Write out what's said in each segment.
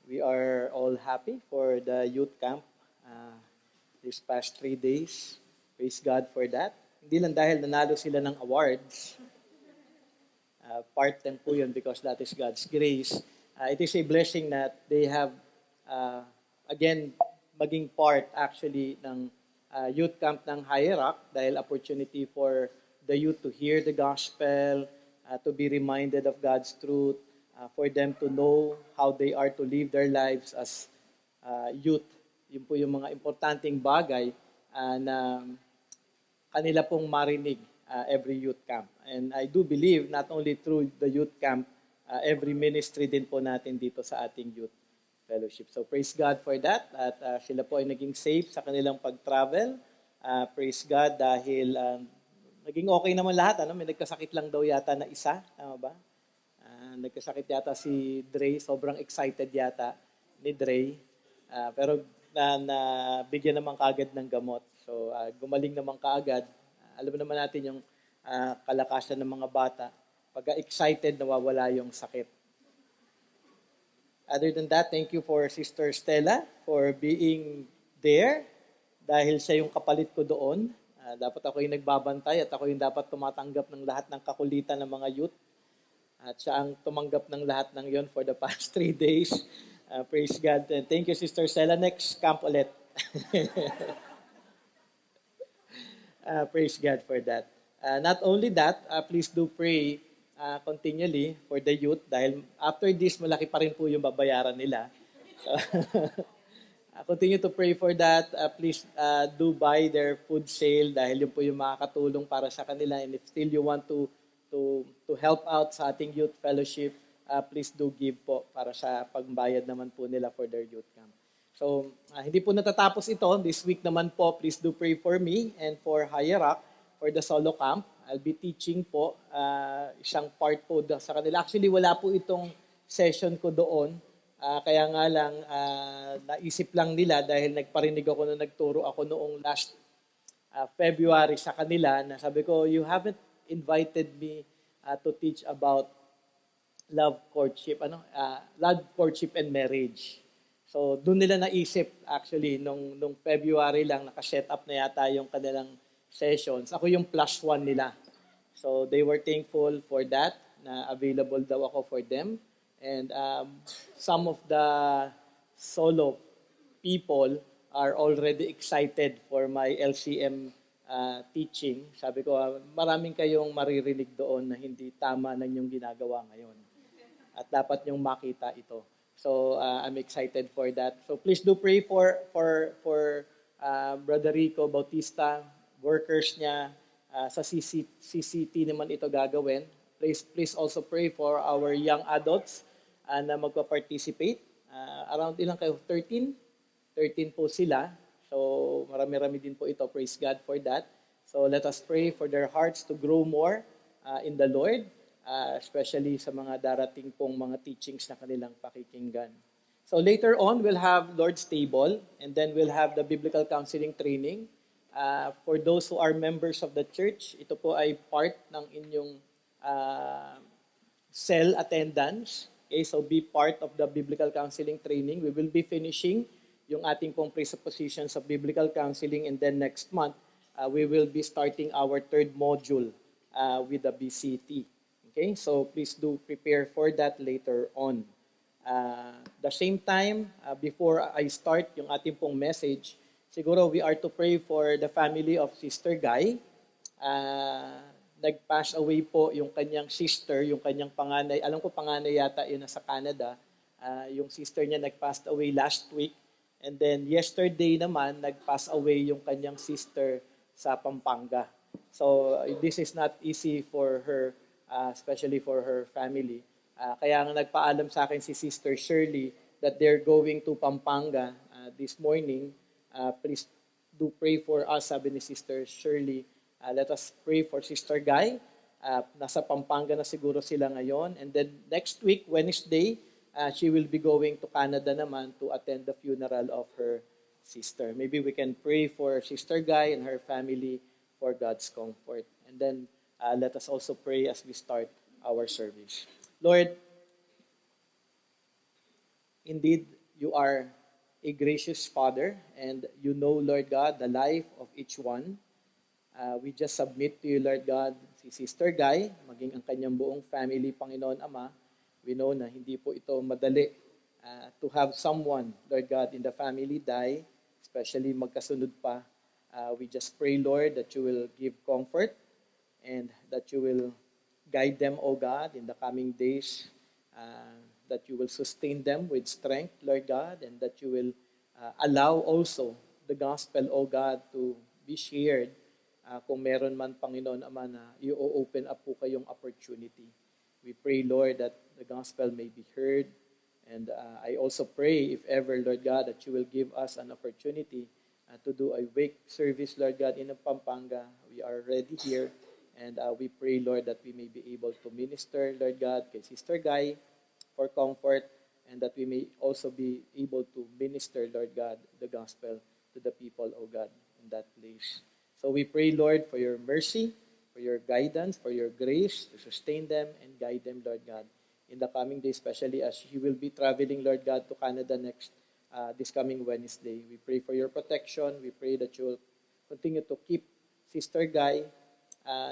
We are all happy for the youth camp these past 3 days. Praise God for that. Hindi lang dahil nanalo sila ng awards, part lang po yun because that is God's grace. It is a blessing that they have, uh, again, maging part actually ng youth camp ng Hierarch dahil opportunity for the youth to hear the gospel, to be reminded of God's truth, for them to know how they are to live their lives as youth. Yun po yung mga importanteng bagay na kanila pong marinig every youth camp. And I do believe not only through the youth camp, every ministry din po natin dito sa ating youth fellowship. So praise God for that at sila po ay naging safe sa kanilang pag-travel. Praise God dahil naging okay naman lahat. May nagkasakit lang daw yata na isa, tama ba? Nagkasakit yata si Dre, sobrang excited yata ni Dre. Pero bigyan naman kaagad ng gamot. So gumaling naman kaagad. Alam naman natin yung kalakasan ng mga bata. Pag excited, nawawala yung sakit. Other than that, thank you for Sister Stella for being there dahil siya yung kapalit ko doon. Dapat ako yung nagbabantay at ako yung dapat tumatanggap ng lahat ng kakulitan ng mga youth. At siya ang tumanggap ng lahat ng yon for the past 3 days. Praise God. And thank you, Sister Stella. Next camp ulit. Praise God for that. Not only that, please do pray continually for the youth dahil after this, malaki pa rin po yung babayaran nila. So, continue to pray for that. Please do buy their food sale dahil yun po yung makakatulong para sa kanila. And if still you want to help out sa ating youth fellowship, please do give po para sa pagbayad naman po nila for their youth camp. So, hindi po natatapos ito. This week naman po, please do pray for me and for Hierarch for the solo camp. I'll be teaching po isang part po sa kanila. Actually, wala po itong session ko doon. Kaya nga lang, naisip lang nila dahil nagparinig ako na nagturo ako noong last February sa kanila na sabi ko, you haven't invited me to teach about love, courtship and marriage. So, doon nila naisip actually nung February lang naka-set up na yata yung kanilang sessions. Ako yung +1 nila. So, they were thankful for that na available daw ako for them. And some of the solo people are already excited for my LCM teaching. Sabi ko, maraming kayong maririnig doon na hindi tama na yung ginagawa ngayon. At dapat yung makita ito. So I'm excited for that. So please do pray for Brother Rico Bautista, workers niya sa CCT naman ito gagawin. Please also pray for our young adults na magpa-participate. Around ilang kayo? 13? 13 po sila. So marami-rami din po ito. Praise God for that. So let us pray for their hearts to grow more in the Lord. Especially sa mga darating pong mga teachings na kanilang pakikinggan. So later on, we'll have Lord's Table and then we'll have the Biblical Counseling Training. For those who are members of the church, ito po ay part ng inyong cell attendance. Okay, so be part of the Biblical Counseling Training. We will be finishing yung ating pong presuppositions of Biblical Counseling and then next month, we will be starting our third module with the BCT. Okay, so please do prepare for that later on. The same time, before I start yung ating pong message, siguro we are to pray for the family of Sister Guy. Nag-pass away po yung kanyang sister, yung kanyang panganay. Alam ko panganay yata yun nasa Canada. Yung sister niya nag-passed away last week. And then yesterday naman, nag-pass away yung kanyang sister sa Pampanga. So this is not easy for her, especially for her family. Kaya nga nagpaalam sa akin si Sister Shirley that they're going to Pampanga this morning. Please do pray for us, sabi ni Sister Shirley. Let us pray for Sister Guy. Nasa Pampanga na siguro sila ngayon. And then next week, Wednesday, she will be going to Canada naman to attend the funeral of her sister. Maybe we can pray for Sister Guy and her family for God's comfort. And then let us also pray as we start our service. Lord, indeed, you are a gracious Father, and you know, Lord God, the life of each one. We just submit to you, Lord God, si Sister Guy, maging ang kanyang buong family, Panginoon Ama. We know na hindi po ito madali to have someone, Lord God, in the family die, especially magkasunod pa. We just pray, Lord, that you will give comfort and that you will guide them, O God, in the coming days, that you will sustain them with strength, Lord God, and that you will allow also the gospel, O God, to be shared. Kung meron man, Panginoon Ama, na i-open up po kayong opportunity. We pray, Lord, that the gospel may be heard. And I also pray, if ever, Lord God, that you will give us an opportunity to do a wake service, Lord God, in Pampanga. We are ready here. And we pray, Lord, that we may be able to minister, Lord God, kay Sister Guy for comfort, and that we may also be able to minister, Lord God, the gospel to the people, O God, in that place. So we pray, Lord, for your mercy, for your guidance, for your grace to sustain them and guide them, Lord God, in the coming days, especially as he will be traveling, Lord God, to Canada this coming Wednesday. We pray for your protection. We pray that you will continue to keep Sister Guy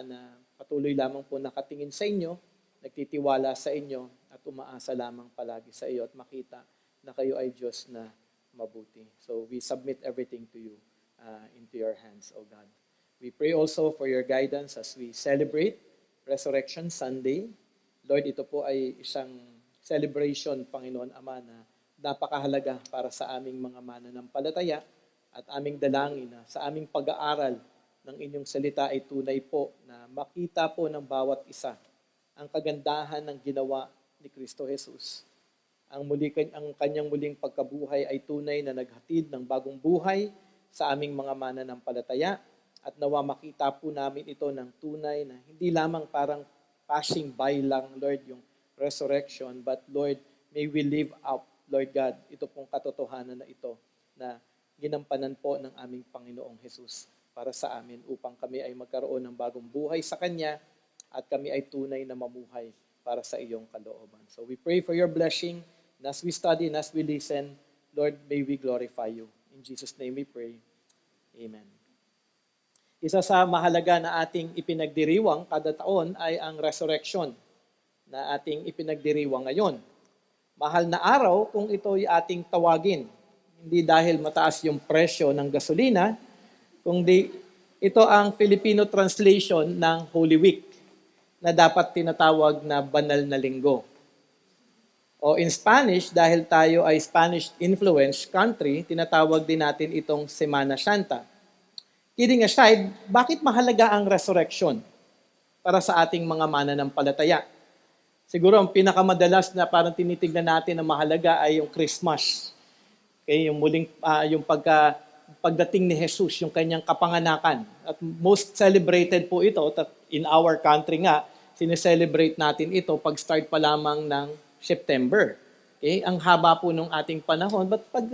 na patuloy lamang po nakatingin sa inyo, nagtitiwala sa inyo, at umaasa lamang palagi sa iyo at makita na kayo ay Diyos na mabuti. So we submit everything to you, into your hands, O God. We pray also for your guidance as we celebrate Resurrection Sunday. Lord, ito po ay isang celebration, Panginoon Ama, na napakahalaga para sa aming mga mananampalataya at aming dalangin na sa aming pag-aaral ng inyong salita ay tunay po na makita po ng bawat isa ang kagandahan ng ginawa ni Kristo Jesus. Ang kanyang muling pagkabuhay ay tunay na naghatid ng bagong buhay sa aming mga mananampalataya at nawa makita po namin ito ng tunay na hindi lamang parang passing by lang, Lord, yung resurrection, but Lord, may we live out, Lord God, ito pong katotohanan na ito na ginampanan po ng aming Panginoong Jesus para sa amin upang kami ay magkaroon ng bagong buhay sa Kanya at kami ay tunay na mamuhay para sa iyong kalooban. So we pray for your blessing, and as we study and as we listen, Lord, may we glorify you. In Jesus' name we pray. Amen. Isa sa mahalaga na ating ipinagdiriwang kada taon ay ang resurrection na ating ipinagdiriwang ngayon. Mahal na araw kung ito ay ating tawagin. Hindi dahil mataas yung presyo ng gasolina, kundi ito ang Filipino translation ng Holy Week na dapat tinatawag na banal na linggo. O in Spanish, dahil tayo ay Spanish-influenced country, tinatawag din natin itong Semana Santa. Kidding aside, bakit mahalaga ang resurrection para sa ating mga mananampalataya? Siguro ang pinakamadalas na parang tinitignan natin na mahalaga ay yung Christmas. Okay, yung muling pagdating ni Jesus, yung kanyang kapanganakan. At most celebrated po ito in our country nga, sineselebrate natin ito pag start pa lamang ng September. Okay? Ang haba po nung ating panahon. But pag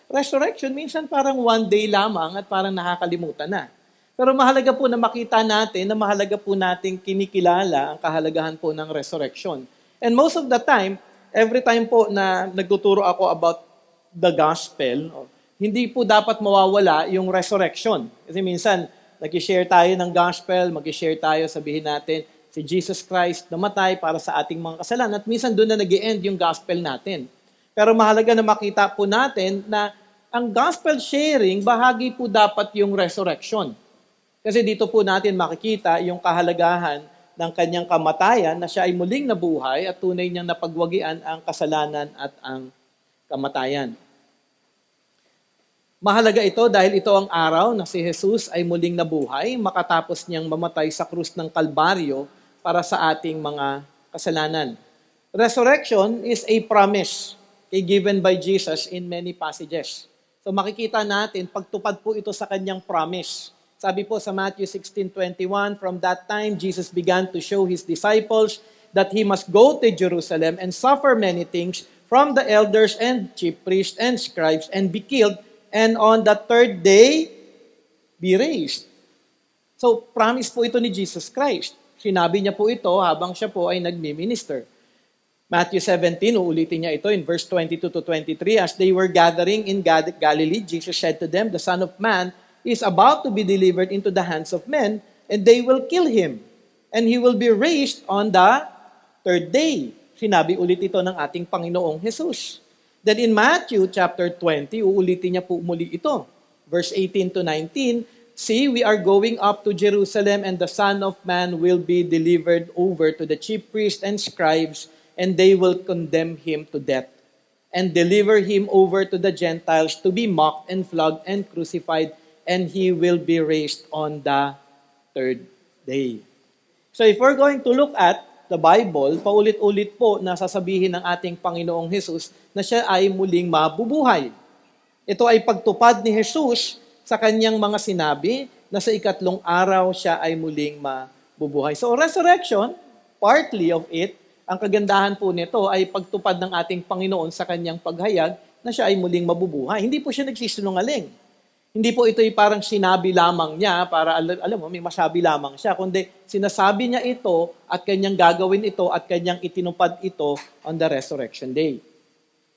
resurrection, minsan parang one day lamang at parang nakakalimutan na. Pero mahalaga po na makita natin, na mahalaga po nating kinikilala ang kahalagahan po ng resurrection. And most of the time, every time po na nagtuturo ako about the gospel, hindi po dapat mawawala yung resurrection. Kasi minsan, nag-share tayo ng gospel, mag-share tayo, sabihin natin, si Jesus Christ namatay para sa ating mga kasalanan. At minsan doon na nag-e-end yung gospel natin. Pero mahalaga na makita po natin na ang gospel sharing, bahagi po dapat yung resurrection. Kasi dito po natin makikita yung kahalagahan ng kanyang kamatayan na siya ay muling nabuhay at tunay niyang napagwagian ang kasalanan at ang kamatayan. Mahalaga ito dahil ito ang araw na si Jesus ay muling nabuhay makatapos niyang mamatay sa krus ng Kalbaryo para sa ating mga kasalanan. Resurrection is a promise given by Jesus in many passages. So makikita natin, pagtupad po ito sa kanyang promise. Sabi po sa Matthew 16:21, from that time, Jesus began to show his disciples that he must go to Jerusalem and suffer many things from the elders and chief priests and scribes and be killed, and on the third day, be raised. So, promise po ito ni Jesus Christ. Sinabi niya po ito habang siya po ay nagmi-minister. Matthew 17, uulitin niya ito in verse 22 to 23. As they were gathering in Galilee, Jesus said to them, "The Son of Man is about to be delivered into the hands of men, and they will kill him. And he will be raised on the third day." Sinabi ulit ito ng ating Panginoong Jesus. Then in Matthew chapter 20, uulitin niya po muli ito. Verse 18 to 19, "See, we are going up to Jerusalem, and the Son of Man will be delivered over to the chief priests and scribes, and they will condemn him to death, and deliver him over to the Gentiles to be mocked and flogged and crucified, and he will be raised on the third day." So if we're going to look at the Bible, paulit-ulit po na sasabihin ng ating Panginoong Jesus na siya ay muling mabubuhay. Ito ay pagtupad ni Jesus sa kanyang mga sinabi na sa ikatlong araw siya ay muling mabubuhay. So resurrection, partly of it, ang kagandahan po nito ay pagtupad ng ating Panginoon sa kanyang paghayag na siya ay muling mabubuhay. Hindi po siya nagsisinungaling. Hindi po ito'y parang sinabi lamang niya para, alam mo, may masabi lamang siya. Kundi sinasabi niya ito at kanyang gagawin ito at kanyang itinupad ito on the resurrection day.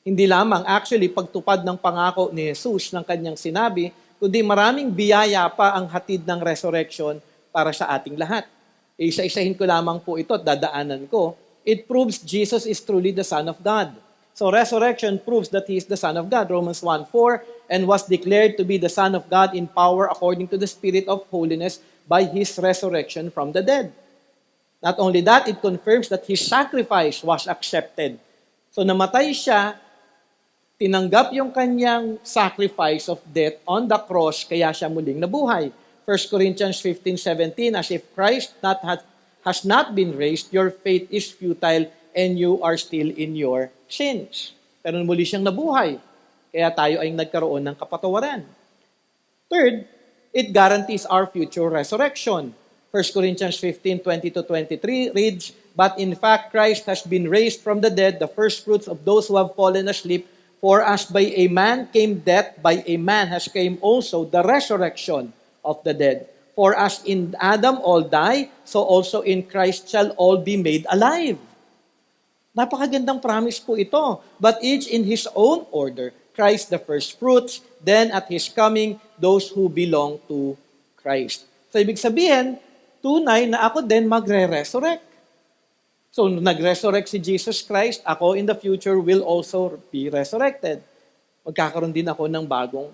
Hindi lamang actually pagtupad ng pangako ni Jesus ng kanyang sinabi, kundi maraming biyaya pa ang hatid ng resurrection para sa ating lahat. Isa-isahin ko lamang po ito at dadaanan ko. It proves Jesus is truly the Son of God. So resurrection proves that He is the Son of God. Romans 1:4, "And was declared to be the Son of God in power according to the Spirit of holiness by His resurrection from the dead." Not only that, it confirms that His sacrifice was accepted. So namatay siya, tinanggap yung kanyang sacrifice of death on the cross, kaya siya muling nabuhay. 1 Corinthians 15:17, "As if Christ has not been raised, your faith is futile, and you are still in your sins." Pero muli siyang nabuhay, kaya tayo ay nagkaroon ng kapatawaran. Third, it guarantees our future resurrection. 1 Corinthians 15:20-23 reads, "But in fact, Christ has been raised from the dead, the first fruits of those who have fallen asleep. For as by a man came death, by a man has came also the resurrection of the dead. For as in Adam all die, so also in Christ shall all be made alive." Napakagandang promise po ito. "But each in his own order, Christ the first fruits, then at His coming, those who belong to Christ." So ibig sabihin, tunay na ako din magre-resurrect. So nag-resurrect si Jesus Christ, ako in the future will also be resurrected. Magkakaroon din ako ng bagong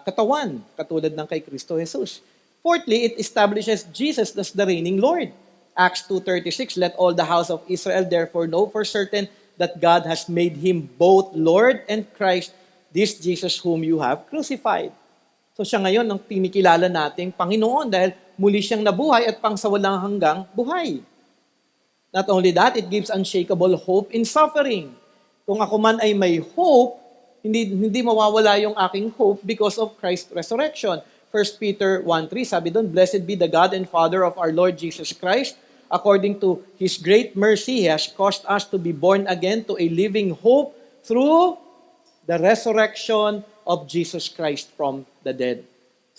katawan, katulad ng kay Kristo Jesus. Fourthly, it establishes Jesus as the reigning Lord. Acts 2:36, "Let all the house of Israel therefore know for certain that God has made Him both Lord and Christ, this Jesus whom you have crucified." So siya ngayon ang tinikilala nating Panginoon dahil muli siyang nabuhay at pangsawalang hanggang buhay. Not only that, it gives unshakable hope in suffering. Kung ako man ay may hope, hindi mawawala yung aking hope because of Christ's resurrection. 1 Peter 1:3, sabi doon, "Blessed be the God and Father of our Lord Jesus Christ. According to His great mercy, He has caused us to be born again to a living hope through the resurrection of Jesus Christ from the dead."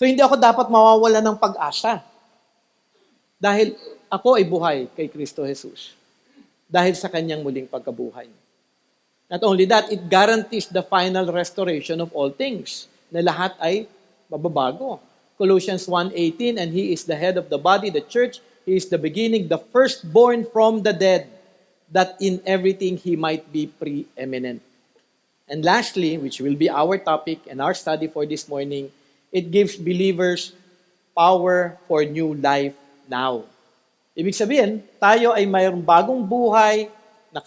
So hindi ako dapat mawawala ng pag-asa. Dahil ako ay buhay kay Kristo Jesus. Dahil sa kanyang muling pagkabuhay. Not only that, it guarantees the final restoration of all things. Na lahat ay mababago. Colossians 1:18, "And He is the head of the body, the church. He is the beginning, the firstborn from the dead, that in everything He might be preeminent." And lastly, which will be our topic and our study for this morning, it gives believers power for new life now. Ibig sabihin, tayo ay mayroong bagong buhay, na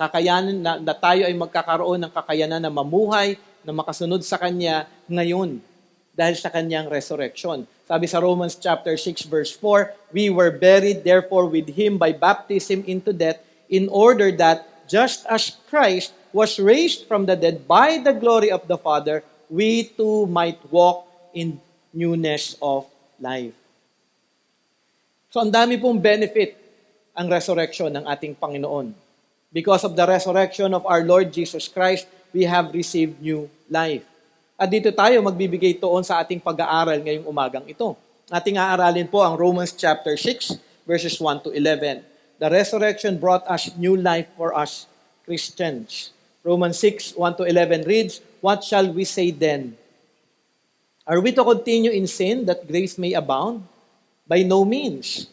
tayo ay magkakaroon ng kakayanan na mamuhay, na makasunod sa Kanya ngayon dahil sa Kanyang resurrection. Sabi sa Romans chapter 6 verse 4, "We were buried therefore with Him by baptism into death, in order that just as Christ was raised from the dead by the glory of the Father, we too might walk in newness of life." So ang dami pong benefit ang resurrection ng ating Panginoon. Because of the resurrection of our Lord Jesus Christ, we have received new life. At dito tayo magbibigay tuon sa ating pag-aaral ngayong umagang ito. Ating aaralin po ang Romans chapter 6, verses 1 to 11. The resurrection brought us new life for us Christians. Romans 6, 1 to 11 reads, "What shall we say then? Are we to continue in sin that grace may abound? By no means.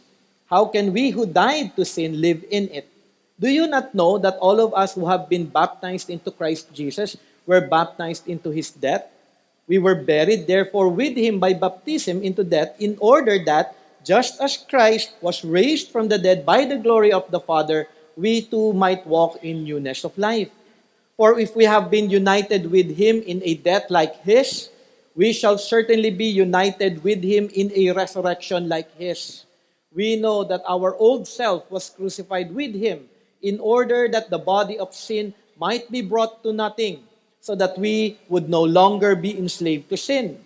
How can we who died to sin live in it? Do you not know that all of us who have been baptized into Christ Jesus were baptized into his death? We were buried therefore with him by baptism into death, in order that, just as Christ was raised from the dead by the glory of the Father, we too might walk in newness of life. For if we have been united with him in a death like his, we shall certainly be united with him in a resurrection like his. We know that our old self was crucified with him in order that the body of sin might be brought to nothing, so that we would no longer be enslaved to sin.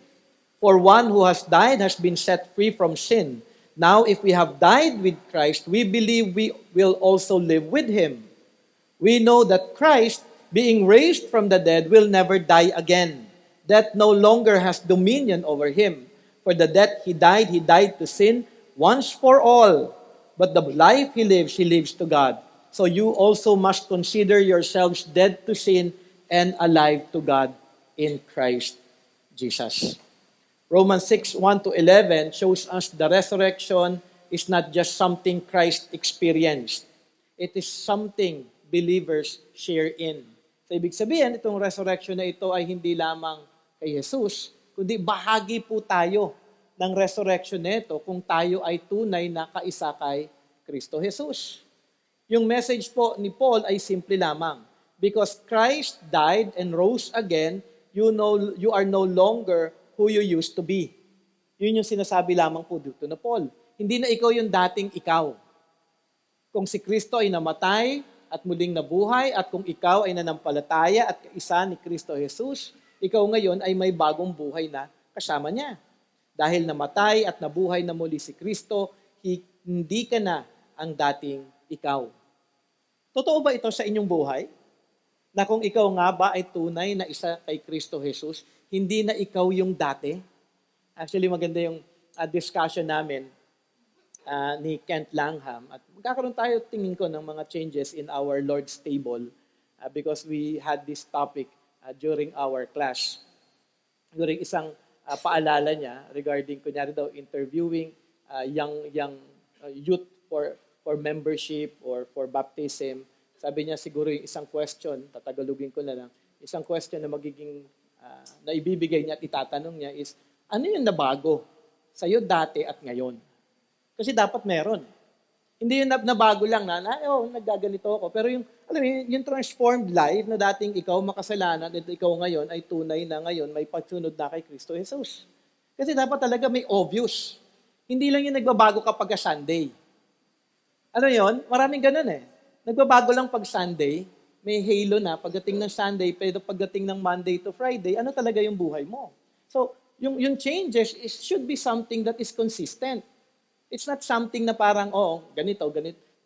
For one who has died has been set free from sin. Now, if we have died with Christ, we believe we will also live with him. We know that Christ, being raised from the dead, will never die again. Death no longer has dominion over him. For the death he died to sin once for all. But the life he lives to God. So you also must consider yourselves dead to sin and alive to God in Christ Jesus." Romans 6, 1 to 11 shows us the resurrection is not just something Christ experienced. It is something believers share in. So, ibig sabihin, itong resurrection na ito ay hindi lamang kay Jesus, kundi bahagi po tayo ng resurrection nito kung tayo ay tunay na kaisa kay Kristo Jesus. Yung message po ni Paul ay simple lamang. Because Christ died and rose again, you are no longer who you used to be. Yun yung sinasabi lamang po dito na Paul. Hindi na ikaw yung dating ikaw. Kung si Kristo ay namatay at muling nabuhay, at kung ikaw ay nanampalataya at kaisa ni Kristo Jesus, ikaw ngayon ay may bagong buhay na kasama niya. Dahil namatay at nabuhay na muli si Kristo, hindi ka na ang dating ikaw. Totoo ba ito sa inyong buhay? Na kung ikaw nga ba ay tunay na isa kay Kristo Jesus, hindi na ikaw yung dati? Actually, maganda yung discussion namin ni Kent Langham. At magkakaroon tayo, tingin ko, ng mga changes in our Lord's table because we had this topic during our class. During isang paalala niya regarding, kunyari daw, interviewing young youth for membership or for baptism. Sabi niya siguro yung isang question, tatagalugin ko na lang, isang question na magiging, na ibibigay niya at itatanong niya is, ano yung nabago sa'yo dati at ngayon? Kasi dapat meron. Hindi yung nabago lang na naggaganito ako. Pero yung, alam mo, yung transformed life na dating ikaw makasalanan at ikaw ngayon ay tunay na ngayon may pagsunod na kay Kristo Jesus. Kasi dapat talaga may obvious. Hindi lang yung nagbabago kapag Sunday. Ano yon? Maraming ganun eh. Nagbabago lang pag Sunday, may halo na pagdating ng Sunday, pero pagdating ng Monday to Friday, ano talaga yung buhay mo? So, yung changes should be something that is consistent. It's not something na parang, ganito.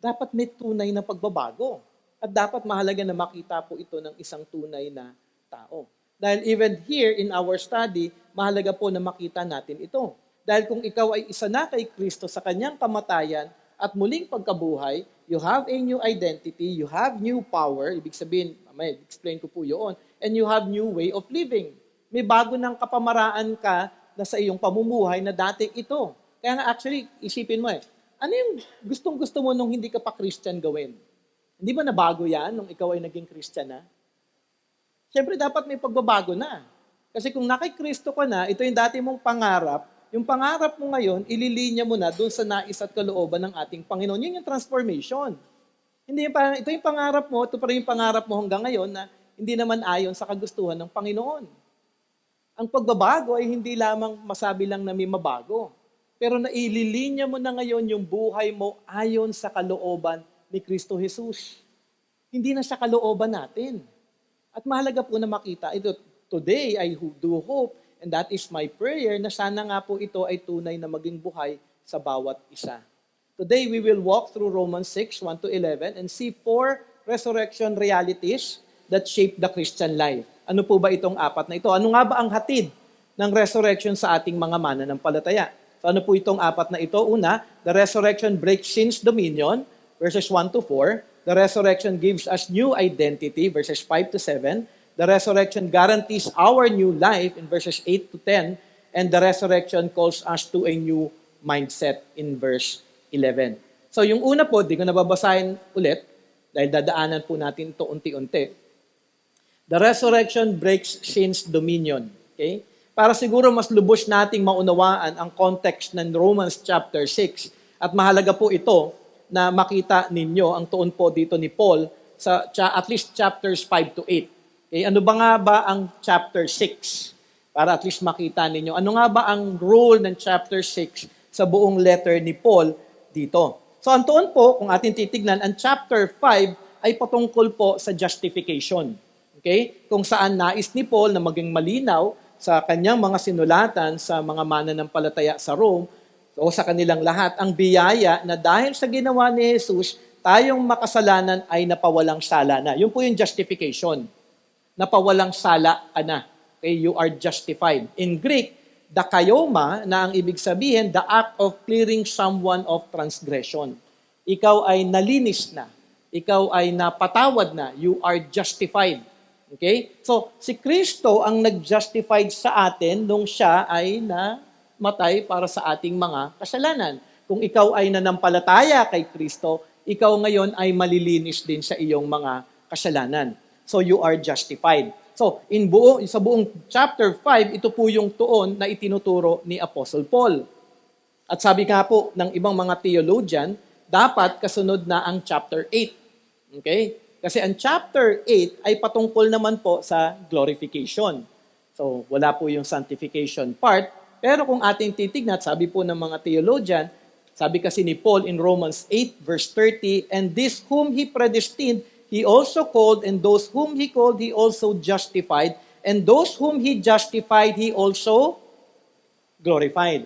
Dapat may tunay na pagbabago. At dapat mahalaga na makita po ito ng isang tunay na tao. Dahil even here in our study, mahalaga po na makita natin ito. Dahil kung ikaw ay isa na kay Kristo sa kanyang kamatayan at muling pagkabuhay, you have a new identity, you have new power, ibig sabihin, may explain ko po yun, and you have new way of living. May bago ng kapamaraan ka na sa iyong pamumuhay na dati ito. Kaya nga actually, isipin mo ano yung gustong-gusto mo nung hindi ka pa Christian gawin? Hindi ba nabago yan nung ikaw ay naging Christian na? Siyempre dapat may pagbabago na. Kasi kung nakikristo ka na, ito yung dati mong pangarap, yung pangarap mo ngayon, ililinya mo na doon sa nais at kalooban ng ating Panginoon. Yun yung transformation. Hindi yung parang, ito yung pangarap mo, ito pa rin yung pangarap mo hanggang ngayon na hindi naman ayon sa kagustuhan ng Panginoon. Ang pagbabago ay hindi lamang masabi lang na may mabago. Pero naililinya mo na ngayon yung buhay mo ayon sa kalooban ni Kristo Jesus. Hindi na sa kalooban natin. At mahalaga po na makita ito. Today, I do hope, and that is my prayer, na sana nga po ito ay tunay na maging buhay sa bawat isa. Today, we will walk through Romans 6, 1 to 11, and see 4 resurrection realities that shape the Christian life. Ano po ba itong 4 na ito? Ano nga ba ang hatid ng resurrection sa ating mga mananampalataya? So ano po itong 4 na ito? Una, the resurrection breaks sin's dominion, verses 1 to 4. The resurrection gives us new identity, verses 5 to 7. The resurrection guarantees our new life in verses 8 to 10. And the resurrection calls us to a new mindset in verse 11. So yung una po, di ko nababasahin ulit dahil dadaanan po natin ito unti-unti. The resurrection breaks sin's dominion. Okay? Para siguro mas lubos nating maunawaan ang context ng Romans chapter 6. At mahalaga po ito na makita ninyo ang tuon po dito ni Paul sa at least chapters 5 to 8. Okay? Ano ba nga ba ang chapter 6? Para at least makita ninyo. Ano nga ba ang role ng chapter 6 sa buong letter ni Paul dito? So ang tuon po, kung ating titignan, ang chapter 5 ay patungkol po sa justification. Okay? Kung saan nais ni Paul na maging malinaw sa kanyang mga sinulatan sa mga mananampalataya sa Rome o sa kanilang lahat, ang biyaya na dahil sa ginawa ni Jesus, tayong makasalanan ay napawalang sala na. Yun po yung justification. Napawalang sala ka na. Okay, you are justified. In Greek, dakaioma, na ang ibig sabihin, the act of clearing someone of transgression. Ikaw ay nalinis na. Ikaw ay napatawad na. You are justified. Okay? So, si Kristo ang nag-justified sa atin nung siya ay namatay para sa ating mga kasalanan. Kung ikaw ay nanampalataya kay Kristo, ikaw ngayon ay malilinis din sa iyong mga kasalanan. So, you are justified. So, sa buong chapter 5, ito po yung tuon na itinuturo ni Apostle Paul. At sabi nga po ng ibang mga theologian, dapat kasunod na ang chapter 8. Okay? Kasi ang chapter 8 ay patungkol naman po sa glorification. So, wala po yung sanctification part. Pero kung ating titignan, sabi po ng mga theologian, sabi kasi ni Paul in Romans 8 verse 30, and this whom he predestined, he also called, and those whom he called, he also justified, and those whom he justified, he also glorified.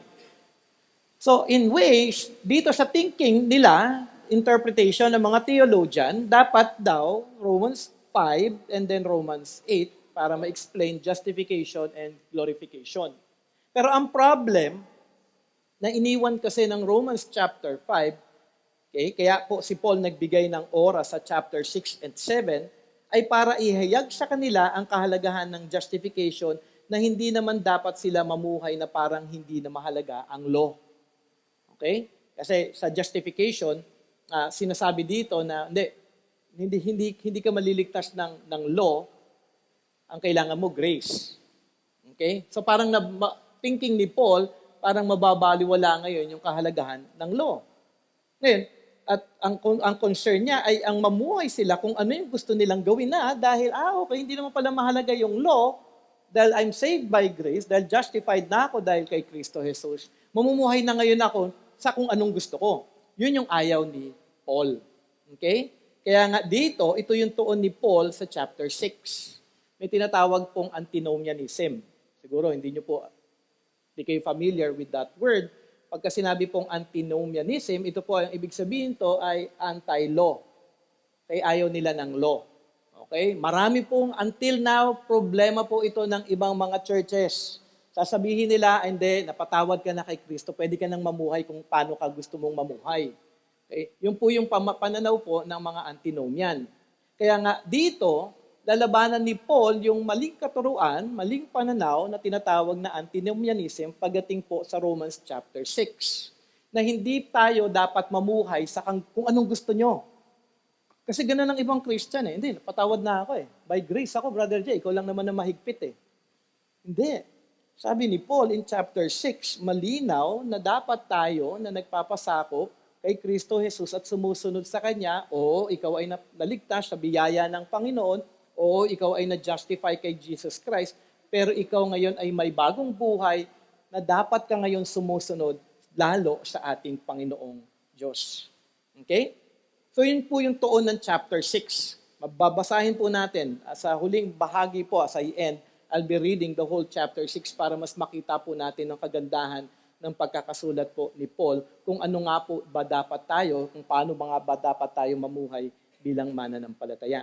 So, in ways, dito sa thinking nila, interpretation ng mga theologian, dapat daw Romans 5 and then Romans 8 para ma-explain justification and glorification. Pero ang problem na iniwan kasi ng Romans chapter 5, okay, kaya po si Paul nagbigay ng oras sa chapter 6 and 7, ay para ihayag sa kanila ang kahalagahan ng justification na hindi naman dapat sila mamuhay na parang hindi na mahalaga ang law. Okay? Kasi sa justification, sinasabi dito na hindi ka maliligtas ng law, ang kailangan mo grace. Okay? So parang thinking ni Paul, parang mababaliwala ngayon yung kahalagahan ng law. Ngayon, at ang concern niya ay ang mamuhay sila kung ano yung gusto nilang gawin na dahil, okay, hindi naman pala mahalaga yung law dahil I'm saved by grace, dahil justified na ako dahil kay Kristo Jesus. Mamumuhay na ngayon ako sa kung anong gusto ko. Yun yung ayaw ni Paul. Okay? Kaya nga dito, ito yung tuon ni Paul sa chapter 6. May tinatawag pong antinomianism. Siguro hindi kayo familiar with that word. Pagka sinabi pong antinomianism, ito po ang ibig sabihin to ay anti-law. Kaya ayaw nila ng law. Okay? Marami pong, until now, problema po ito ng ibang mga churches. Sasabihin nila, hindi, napatawad ka na kay Kristo, pwede ka nang mamuhay kung paano ka gusto mong mamuhay. Okay? Yun po yung pananaw po ng mga antinomian. Kaya nga dito, lalabanan ni Paul yung maling katuruan, maling pananaw na tinatawag na antinomianism pagdating po sa Romans chapter 6. Na hindi tayo dapat mamuhay sa kung anong gusto nyo. Kasi gano'n ang ibang Christian Hindi, napatawad na ako By grace ako, Brother Jay, ikaw lang naman na mahigpit Hindi. Sabi ni Paul in chapter 6, malinaw na dapat tayo na nagpapasakop kay Kristo Jesus at sumusunod sa Kanya, o ikaw ay naligtas sa biyaya ng Panginoon, o ikaw ay na-justify kay Jesus Christ, pero ikaw ngayon ay may bagong buhay na dapat ka ngayon sumusunod lalo sa ating Panginoong Diyos. Okay? So yun po yung tuon ng chapter 6. Mababasahin po natin sa huling bahagi po, sa end, I'll be reading the whole chapter 6 para mas makita po natin ang kagandahan ng pagkakasulat po ni Paul kung ano nga po ba dapat tayo, kung paano ba dapat tayo mamuhay bilang mananampalataya.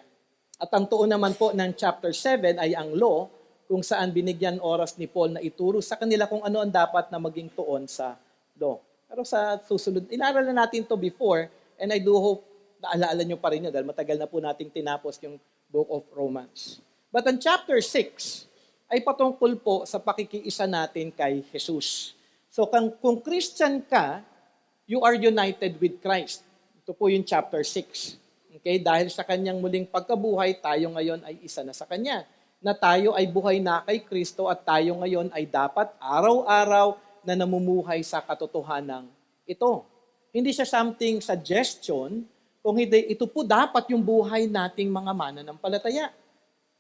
At ang tuon naman po ng chapter 7 ay ang law, kung saan binigyan oras ni Paul na ituro sa kanila kung ano ang dapat na maging tuon sa law. Pero sa susunod, inaral na natin to before, and I do hope Naalaala nyo pa rin yun dahil matagal na po nating tinapos yung Book of Romans. But in chapter 6, ay patungkol po sa pakikiisa natin kay Jesus. So kung Christian ka, you are united with Christ. Ito po yung chapter 6. Okay? Dahil sa kanyang muling pagkabuhay, tayo ngayon ay isa na sa kanya. Na tayo ay buhay na kay Kristo at tayo ngayon ay dapat araw-araw na namumuhay sa katotohanan ito. Hindi siya something suggestion, kung hindi, ito po dapat yung buhay nating mga mananampalataya.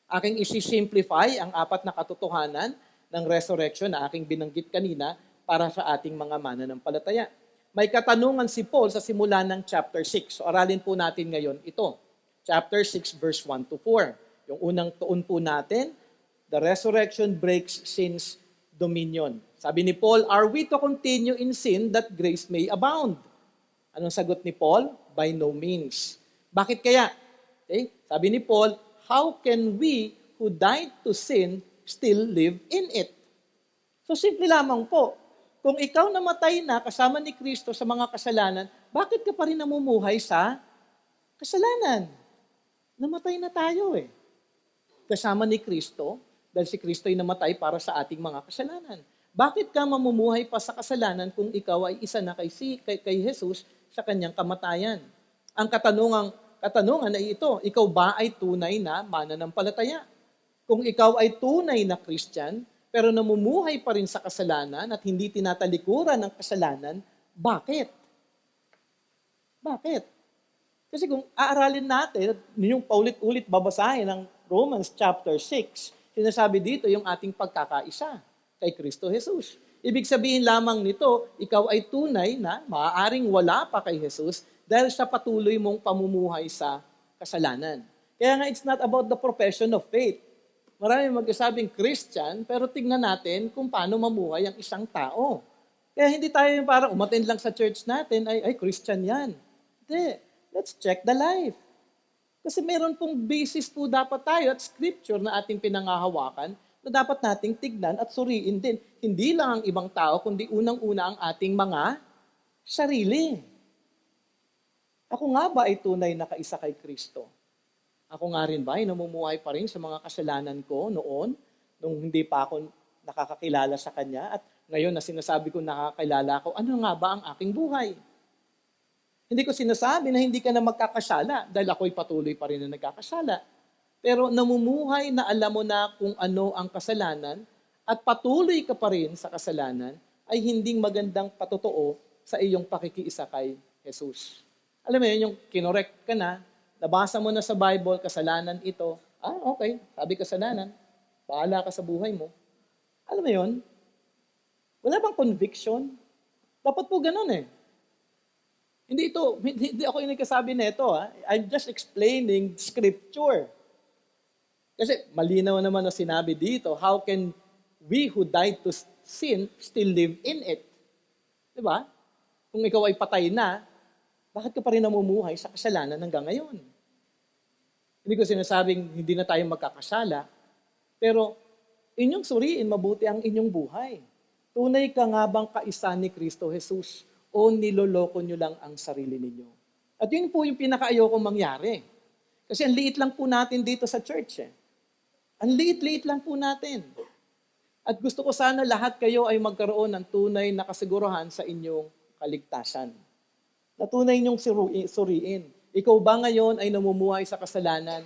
Aking isi-simplify ang 4 na katotohanan ng resurrection na aking binanggit kanina para sa ating mga mananampalataya. May katanungan si Paul sa simula ng chapter 6. So aralin po natin ngayon ito. Chapter 6 verse 1 to 4. Yung unang tuon po natin, the resurrection breaks sin's dominion. Sabi ni Paul, are we to continue in sin that grace may abound? Anong sagot ni Paul? By no means. Bakit kaya? Okay? Sabi ni Paul, how can we who died to sin still live in it? So simple lamang po. Kung ikaw namatay na kasama ni Kristo sa mga kasalanan, bakit ka pa rin namumuhay sa kasalanan? Namatay na tayo eh. Kasama ni Kristo, dahil si Kristo ay namatay para sa ating mga kasalanan. Bakit ka mamumuhay pa sa kasalanan kung ikaw ay isa na kay Jesus sa kanyang kamatayan? Ang katanungan ay ito, ikaw ba ay tunay na mananampalataya? Kung ikaw ay tunay na Christian, pero namumuhay pa rin sa kasalanan at hindi tinatalikuran ng kasalanan, bakit? Bakit? Kasi kung aaralin natin, yung paulit-ulit babasahin ng Romans chapter 6, sinasabi dito yung ating pagkakaisa kay Kristo Jesus. Ibig sabihin lamang nito, ikaw ay tunay na maaaring wala pa kay Jesus dahil sa patuloy mong pamumuhay sa kasalanan. Kaya nga it's not about the profession of faith. Marami magsasabing Christian, pero tignan natin kung paano mamuhay ang isang tao. Kaya hindi tayo yung parang umattend lang sa church natin, ay Christian yan. Hindi. Let's check the life. Kasi meron pong basis po dapat tayo at scripture na ating pinangahawakan na dapat nating tignan at suriin din. Hindi lang ang ibang tao, kundi unang-una ang ating mga sarili. Ako nga ba ay tunay na kaisa kay Kristo? Ako nga rin ba ay namumuhay pa rin sa mga kasalanan ko noon, nung hindi pa ako nakakakilala sa Kanya, at ngayon na sinasabi ko nakakilala ko, ano nga ba ang aking buhay? Hindi ko sinasabi na hindi ka na magkakasala dahil ako'y patuloy pa rin na nagkakasala. Pero namumuhay na alam mo na kung ano ang kasalanan at patuloy ka pa rin sa kasalanan ay hindi magandang patotoo sa iyong pakikiisa kay Jesus. Alam mo yun, yung kinorek ka na, nabasa mo na sa Bible, kasalanan ito. Okay, sabi kasalanan, bahala ka sa buhay mo. Alam mo yun, wala bang conviction? Dapat po ganun eh. Hindi ako yung nagkasabi nito. I'm just explaining scripture. Kasi malinaw naman na sinabi dito, how can we who died to sin still live in it? Diba? Kung ikaw ay patay na, bakit ka pa rin namumuhay sa kasalanan hanggang ngayon? Hindi ko sinasabing hindi na tayo magkakasala, pero inyong suriin mabuti ang inyong buhay. Tunay ka nga bang kaisa ni Kristo Jesus o niloloko nyo lang ang sarili ninyo? At yun po yung pinakaayokong mangyari. Kasi ang liit lang po natin dito sa church. Ang liit-liit lang po natin. At gusto ko sana lahat kayo ay magkaroon ng tunay na kasiguruhan sa inyong kaligtasan. Na tunay nyong suriin. Ikaw ba ngayon ay namumuhay sa kasalanan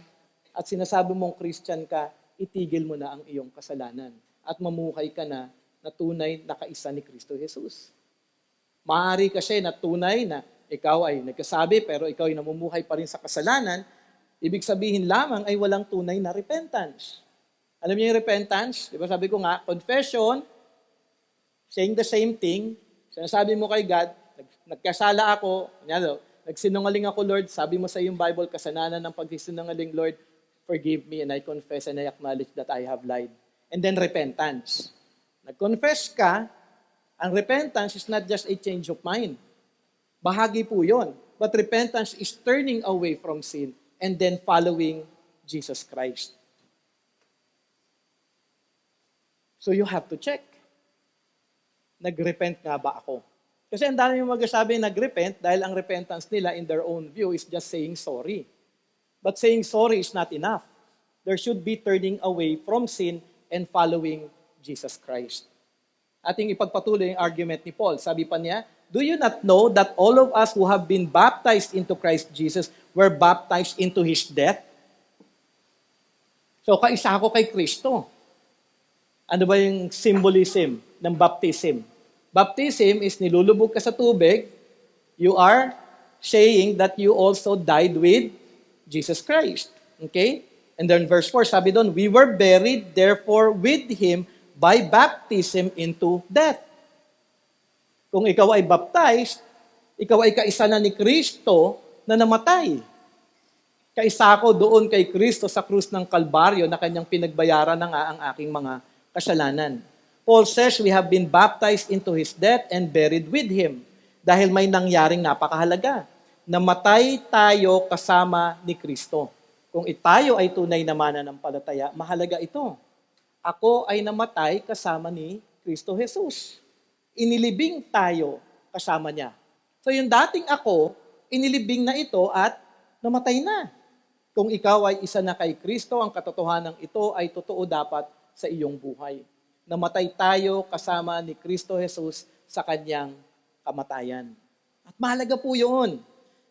at sinasabi mong Christian ka, itigil mo na ang iyong kasalanan at mamuhay ka na tunay na kaisa ni Kristo Jesus. Maaari kasi na tunay na ikaw ay nagkasabi pero ikaw ay namumuhay pa rin sa kasalanan, ibig sabihin lamang ay walang tunay na repentance. Alam niyo yung repentance? Di ba sabi ko nga, confession, saying the same thing, sinasabi mo kay God, nagkasala ako, nagsinungaling ako, Lord, sabi mo sa iyong Bible, kasalanan ng pagsisinungaling, Lord, forgive me and I confess and I acknowledge that I have lied. And then repentance. Nag-confess ka, ang repentance is not just a change of mind. Bahagi po yun. But repentance is turning away from sin and then following Jesus Christ. So you have to check. Nag-repent nga ba ako? Kasi ang dami yung magsasabi nag-repent dahil ang repentance nila in their own view is just saying sorry. But saying sorry is not enough. There should be turning away from sin and following Jesus Christ. Ating ipagpatuloy yung argument ni Paul. Sabi pa niya, do you not know that all of us who have been baptized into Christ Jesus were baptized into His death? So, kaisa ako kay Kristo. Ano ba yung symbolism ng baptism? Baptism is nilulubog ka sa tubig, you are saying that you also died with Jesus Christ. Okay? And then verse 4, sabi doon, we were buried therefore with Him by baptism into death. Kung ikaw ay baptized, ikaw ay kaisa na ni Kristo na namatay. Kaisa ako doon kay Kristo sa krus ng Kalbaryo na kanyang pinagbayaran na nga ang aking mga kasalanan. Paul says we have been baptized into His death and buried with Him dahil may nangyaring napakahalaga. Namatay tayo kasama ni Kristo. Kung tayo ay tunay na mananampalataya, mahalaga ito. Ako ay namatay kasama ni Kristo Jesus. Inilibing tayo kasama niya. So yung dating ako, inilibing na ito at namatay na. Kung ikaw ay isa na kay Kristo, ang katotohanan ito ay totoo dapat sa iyong buhay. Namatay tayo kasama ni Kristo Jesus sa kanyang kamatayan. At mahalaga po yun.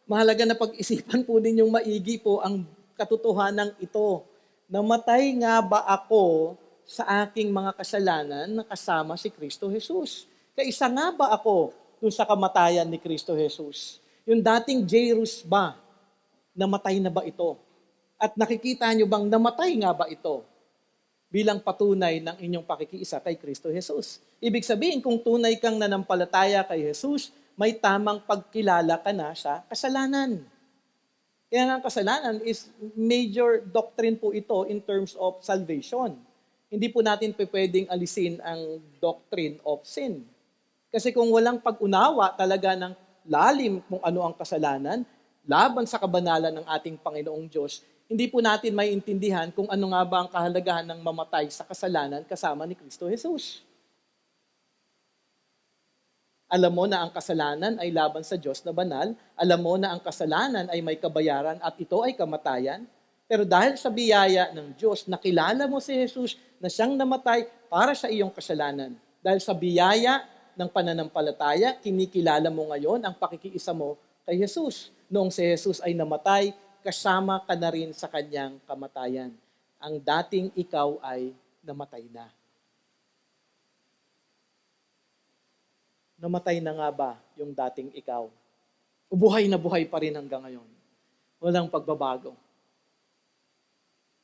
Mahalaga na pag-isipan po ninyong maigi po ang katotohanan ito. Namatay nga ba ako sa aking mga kasalanan na kasama si Kristo Jesus? Kaisa nga ba ako dun sa kamatayan ni Kristo Jesus? Yung dating Jairus ba, namatay na ba ito? At nakikita nyo bang namatay nga ba ito? Bilang patunay ng inyong pakikiisa kay Kristo Jesus. Ibig sabihin, kung tunay kang nanampalataya kay Jesus, may tamang pagkilala ka na sa kasalanan. Kaya nga kasalanan is major doctrine po ito in terms of salvation. Hindi po natin pwedeng alisin ang doctrine of sin. Kasi kung walang pag-unawa talaga ng lalim kung ano ang kasalanan, laban sa kabanalan ng ating Panginoong Diyos, hindi po natin maiintindihan kung ano nga ba ang kahalagahan ng mamatay sa kasalanan kasama ni Kristo Jesus. Alam mo na ang kasalanan ay laban sa Diyos na banal. Alam mo na ang kasalanan ay may kabayaran at ito ay kamatayan. Pero dahil sa biyaya ng Diyos, nakilala mo si Jesus na siyang namatay para sa iyong kasalanan. Dahil sa biyaya ng pananampalataya, kinikilala mo ngayon ang pakikiisa mo kay Jesus. Noong si Jesus ay namatay, kasama ka na rin sa kanyang kamatayan. Ang dating ikaw ay namatay na. Namatay na nga ba yung dating ikaw? Buhay na buhay pa rin hanggang ngayon. Walang pagbabago.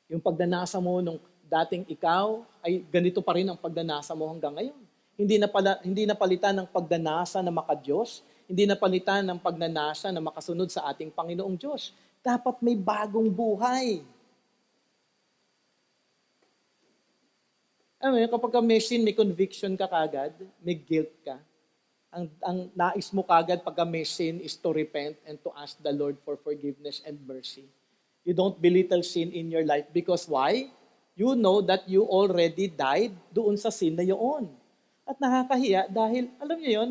Yung pagdanasa mo nung dating ikaw, ay ganito pa rin ang pagdanasa mo hanggang ngayon. Hindi napalitan ng pagdanasa na makadiyos, hindi napalitan ng pagnanasa na makasunod sa ating Panginoong Diyos. Dapat may bagong buhay. Kapag may sin, may conviction ka kagad, may guilt ka. Ang nais mo kagad pag may sin is to repent and to ask the Lord for forgiveness and mercy. You don't belittle sin in your life because why? You know that you already died doon sa sin na yun. At nakakahiya dahil, alam niyo yun,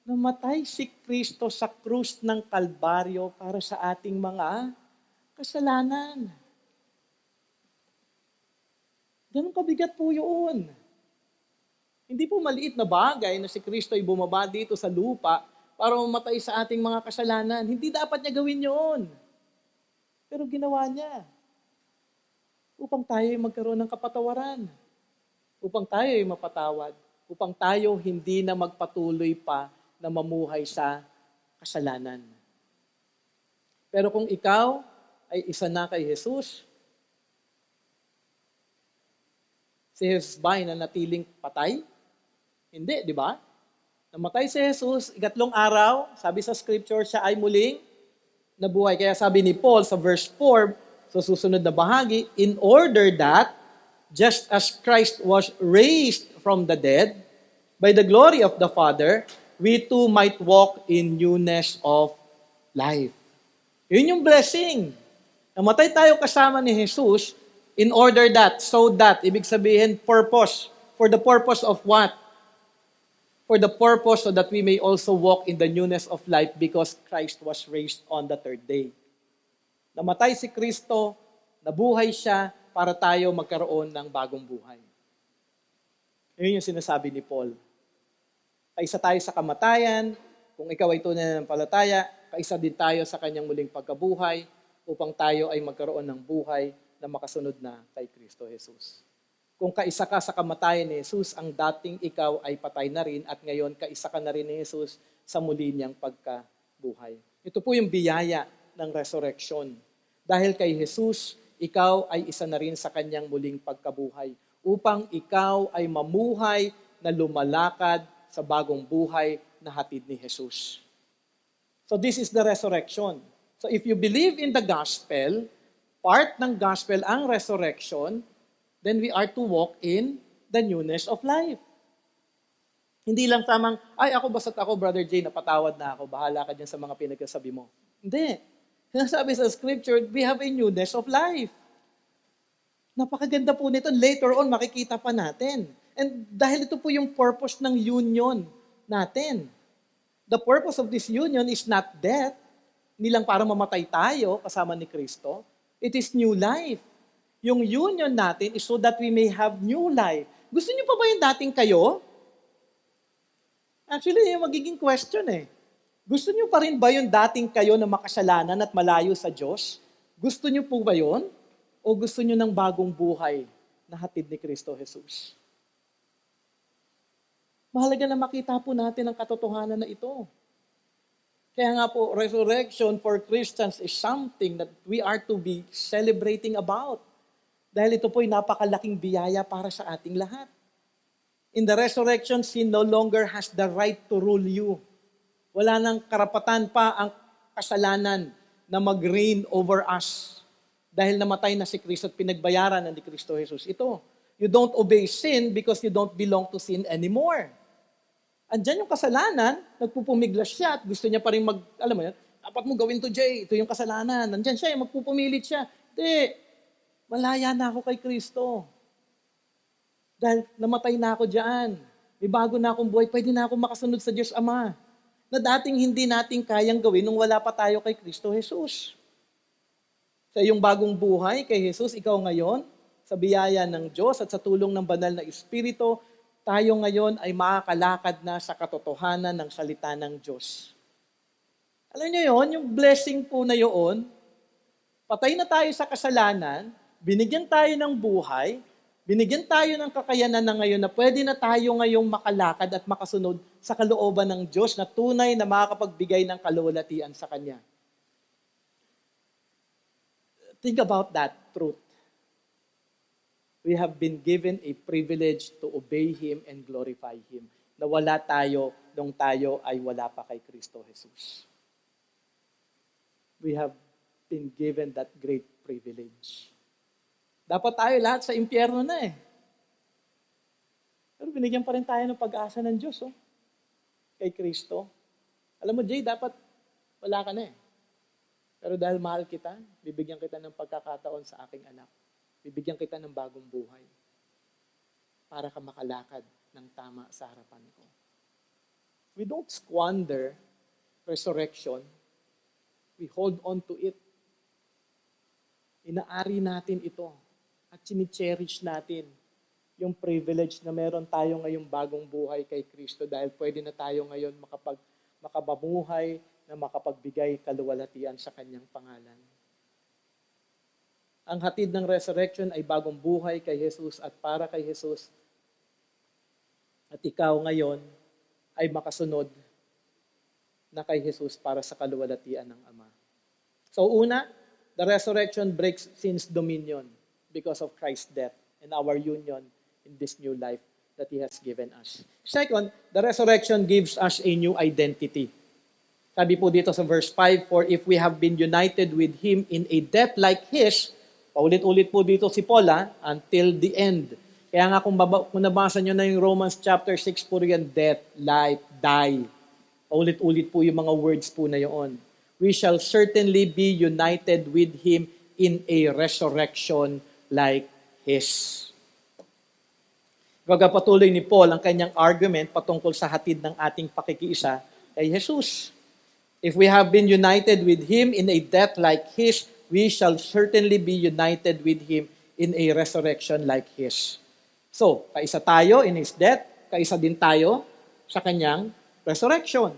namatay si Kristo sa krus ng Kalbaryo para sa ating mga kasalanan. Ganun kabigat po yun. Hindi po maliit na bagay na si Kristo ay bumaba dito sa lupa para mamatay sa ating mga kasalanan. Hindi dapat niya gawin yun. Pero ginawa niya. Upang tayo ay magkaroon ng kapatawaran. Upang tayo ay mapatawad. Upang tayo hindi na magpatuloy pa na mamuhay sa kasalanan. Pero kung ikaw ay isa na kay Jesus, si Jesus ba ay nanatiling patay? Hindi, di ba? Namatay si Jesus, ikatlong araw, sabi sa scripture, siya ay muling nabuhay. Kaya sabi ni Paul sa verse 4, sa susunod na bahagi, in order that, just as Christ was raised from the dead, by the glory of the Father, we too might walk in newness of life. Yun yung blessing. Namatay tayo kasama ni Jesus in order that, so that, ibig sabihin, purpose. For the purpose of what? for the purpose so that we may also walk in the newness of life because Christ was raised on the third day. Namatay si Kristo, nabuhay siya para tayo magkaroon ng bagong buhay. Yun yung sinasabi ni Paul. Kaisa tayo sa kamatayan, kung ikaw ay tunay ng palataya, kaisa din tayo sa kanyang muling pagkabuhay upang tayo ay magkaroon ng buhay na makasunod na kay Kristo Jesus. Kung kaisa ka sa kamatayan ni Jesus, ang dating ikaw ay patay na rin at ngayon kaisa ka na rin ni Jesus sa muli niyang pagkabuhay. Ito po yung biyaya ng resurrection. Dahil kay Jesus, ikaw ay isa na rin sa kanyang muling pagkabuhay upang ikaw ay mamuhay na lumalakad sa bagong buhay na hatid ni Jesus. So this is the resurrection. So if you believe in the gospel, part ng gospel ang resurrection, then we are to walk in the newness of life. Hindi lang tamang, ay ako basta't ako, Brother Jay, napatawad na ako, bahala ka dyan sa mga pinagsasabi mo. Hindi. Sinasabi sa scripture, we have a newness of life. Napakaganda po nito. Later on, makikita pa natin. And dahil ito po yung purpose ng union natin. The purpose of this union is not death, hindi lang para mamatay tayo kasama ni Kristo. It is new life. Yung union natin is so that we may have new life. Gusto niyo pa ba yung dating kayo? Actually, yung magiging question eh. Gusto niyo pa rin ba yung dating kayo na makasalanan at malayo sa Diyos? Gusto niyo po ba yun? O gusto niyo ng bagong buhay na hatid ni Kristo Jesus? Mahalaga na makita po natin ang katotohanan na ito. Kaya nga po, resurrection for Christians is something that we are to be celebrating about. Dahil ito po'y napakalaking biyaya para sa ating lahat. In the resurrection, sin no longer has the right to rule you. Wala nang karapatan pa ang kasalanan na mag-reign over us. Dahil namatay na si Kristo at pinagbayaran ni Kristo Jesus. Ito, you don't obey sin because you don't belong to sin anymore. Andyan yung kasalanan, nagpupumiglas siya at gusto niya pa rin alam mo yan, dapat mo gawin to, Jay, ito yung kasalanan. Andyan siya, magpupumilit siya. Hindi, malaya na ako kay Kristo. Dahil namatay na ako diyan. May bago na akong buhay, pwede na akong makasunod sa Diyos Ama. Na dating hindi natin kayang gawin nung wala pa tayo kay Kristo Jesus. Sa iyong bagong buhay kay Jesus, ikaw ngayon, sa biyaya ng Diyos at sa tulong ng banal na Espiritu, tayo ngayon ay makakalakad na sa katotohanan ng salita ng Diyos. Alam niyo yon, yung blessing po na yon, patay na tayo sa kasalanan, binigyan tayo ng buhay, binigyan tayo ng kakayanan na ngayon na pwede na tayo ngayong makalakad at makasunod sa kalooban ng Diyos na tunay na makakapagbigay ng kaluwalhatian sa Kanya. Think about that truth. We have been given a privilege to obey Him and glorify Him. Na wala tayo nung tayo ay wala pa kay Kristo Jesus. We have been given that great privilege. Dapat tayo lahat sa impyerno na eh. Pero binigyan pa rin tayo ng pag-asa ng Diyos kay Kristo. Alam mo, Jay, dapat wala ka na eh. Pero dahil mahal kita, bibigyan kita ng pagkakataon sa aking anak. Bibigyan kita ng bagong buhay para ka makalakad ng tama sa harapan ko. We don't squander resurrection. We hold on to it. Inaari natin ito at chini-cherish natin yung privilege na meron tayo ngayong bagong buhay kay Kristo dahil pwede na tayo ngayon makabamuhay na makapagbigay kaluwalhatian sa Kanyang pangalan. Ang hatid ng resurrection ay bagong buhay kay Jesus at para kay Jesus. At ikaw ngayon ay makasunod na kay Jesus para sa kaluwalhatian ng Ama. So una, the resurrection breaks sin's dominion because of Christ's death and our union in this new life that He has given us. Second, the resurrection gives us a new identity. Sabi po dito sa verse 5, for if we have been united with Him in a death like His, paulit-ulit po dito si Paul, until the end. Kaya nga kung nabasa nyo na yung Romans chapter 6 po yan, death, life, die. Paulit-ulit po yung mga words po na yun. We shall certainly be united with Him in a resurrection like His. Gagapatuloy ni Paul ang kanyang argument patungkol sa hatid ng ating pakikiisa kay Jesus. If we have been united with Him in a death like His, we shall certainly be united with Him in a resurrection like His. So, kaisa tayo in His death, kaisa din tayo sa kanyang resurrection.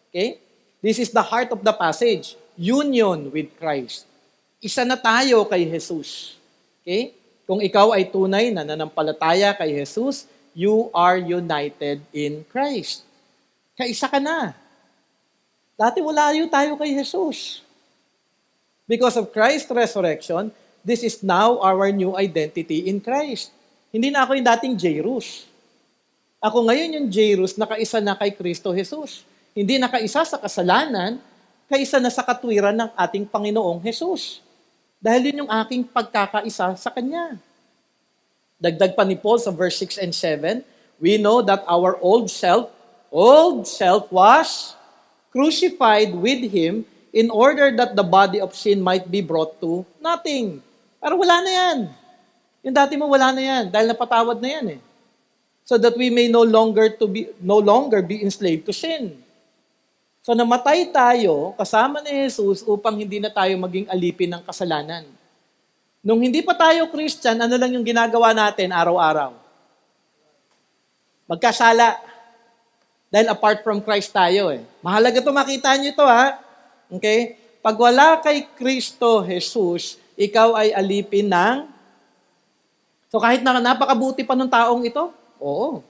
Okay? This is the heart of the passage. Union with Christ. Isa na tayo kay Jesus. Okay? Kung ikaw ay tunay na nanampalataya kay Jesus, you are united in Christ. Kaisa ka na. Dati wala tayo kay Jesus. Because of Christ's resurrection, this is now our new identity in Christ. Hindi na ako yung dating Jairus. Ako ngayon yung Jairus na kaisa na kay Kristo Jesus. Hindi na kaisa sa kasalanan, kaisa na sa katwiran ng ating Panginoong Jesus. Dahil yun yung aking pagkakaisa sa Kanya. Dagdag pa ni Paul sa verse 6 and 7, we know that our old self was crucified with Him in order that the body of sin might be brought to nothing. Pero wala na yan. Yung dati mo wala na yan dahil napatawad na yan eh. So that we may no longer be enslaved to sin. So namatay tayo kasama ni Jesus upang hindi na tayo maging alipin ng kasalanan. Nung hindi pa tayo Christian, ano lang yung ginagawa natin araw-araw? Magkasala. Dahil apart from Christ tayo eh. Mahalaga ito, makita niyo ito ha. Okay? Pag wala kay Kristo Jesus, ikaw ay alipin ng... So kahit na napakabuti pa ng taong ito, oo.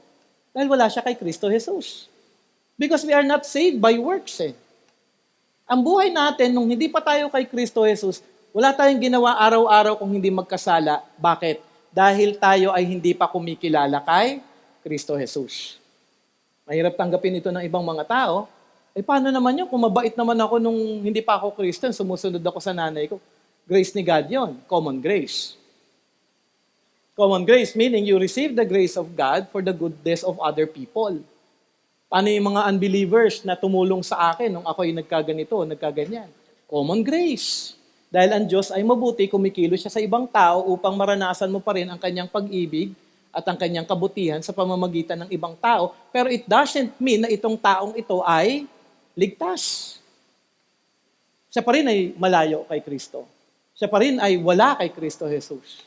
Dahil wala siya kay Kristo Jesus. Because we are not saved by works eh. Ang buhay natin, nung hindi pa tayo kay Kristo Jesus, wala tayong ginawa araw-araw kung hindi magkasala. Bakit? Dahil tayo ay hindi pa kumikilala kay Kristo Jesus. Mahirap tanggapin ito ng ibang mga tao. Eh paano naman yun? Kung mabait naman ako nung hindi pa ako Christian, sumusunod ako sa nanay ko. Grace ni God yon, common grace. Common grace meaning you receive the grace of God for the goodness of other people. Paano yung mga unbelievers na tumulong sa akin nung ako ay nagkaganito, nagkaganyan? Common grace. Dahil ang Diyos ay mabuti, kumikilos siya sa ibang tao upang maranasan mo pa rin ang kanyang pag-ibig at ang kanyang kabutihan sa pamamagitan ng ibang tao. Pero it doesn't mean na itong taong ito ay ligtas. Siya pa rin ay malayo kay Kristo. Siya pa rin ay wala kay Kristo Jesus.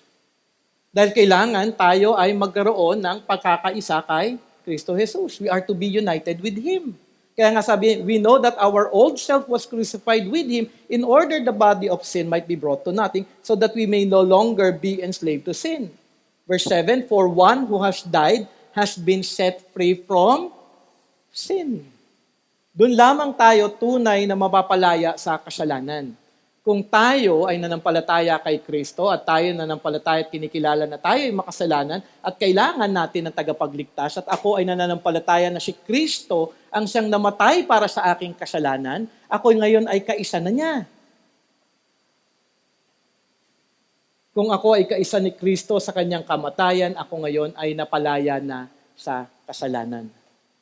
Dahil kailangan tayo ay magkaroon ng pagkakaisa kay Kristo Jesus. We are to be united with Him. Kaya nga sabi, we know that our old self was crucified with Him in order the body of sin might be brought to nothing so that we may no longer be enslaved to sin. Verse 7, for one who has died has been set free from sin. Doon lamang tayo tunay na mapapalaya sa kasalanan. Kung tayo ay nanampalataya kay Kristo at tayo nanampalataya at kinikilala na tayo ay makasalanan at kailangan natin ng tagapagligtas at ako ay nananampalataya na si Kristo ang siyang namatay para sa aking kasalanan, ako ngayon ay kaisa na niya. Kung ako ay kaisa ni Kristo sa kanyang kamatayan, ako ngayon ay napalaya na sa kasalanan.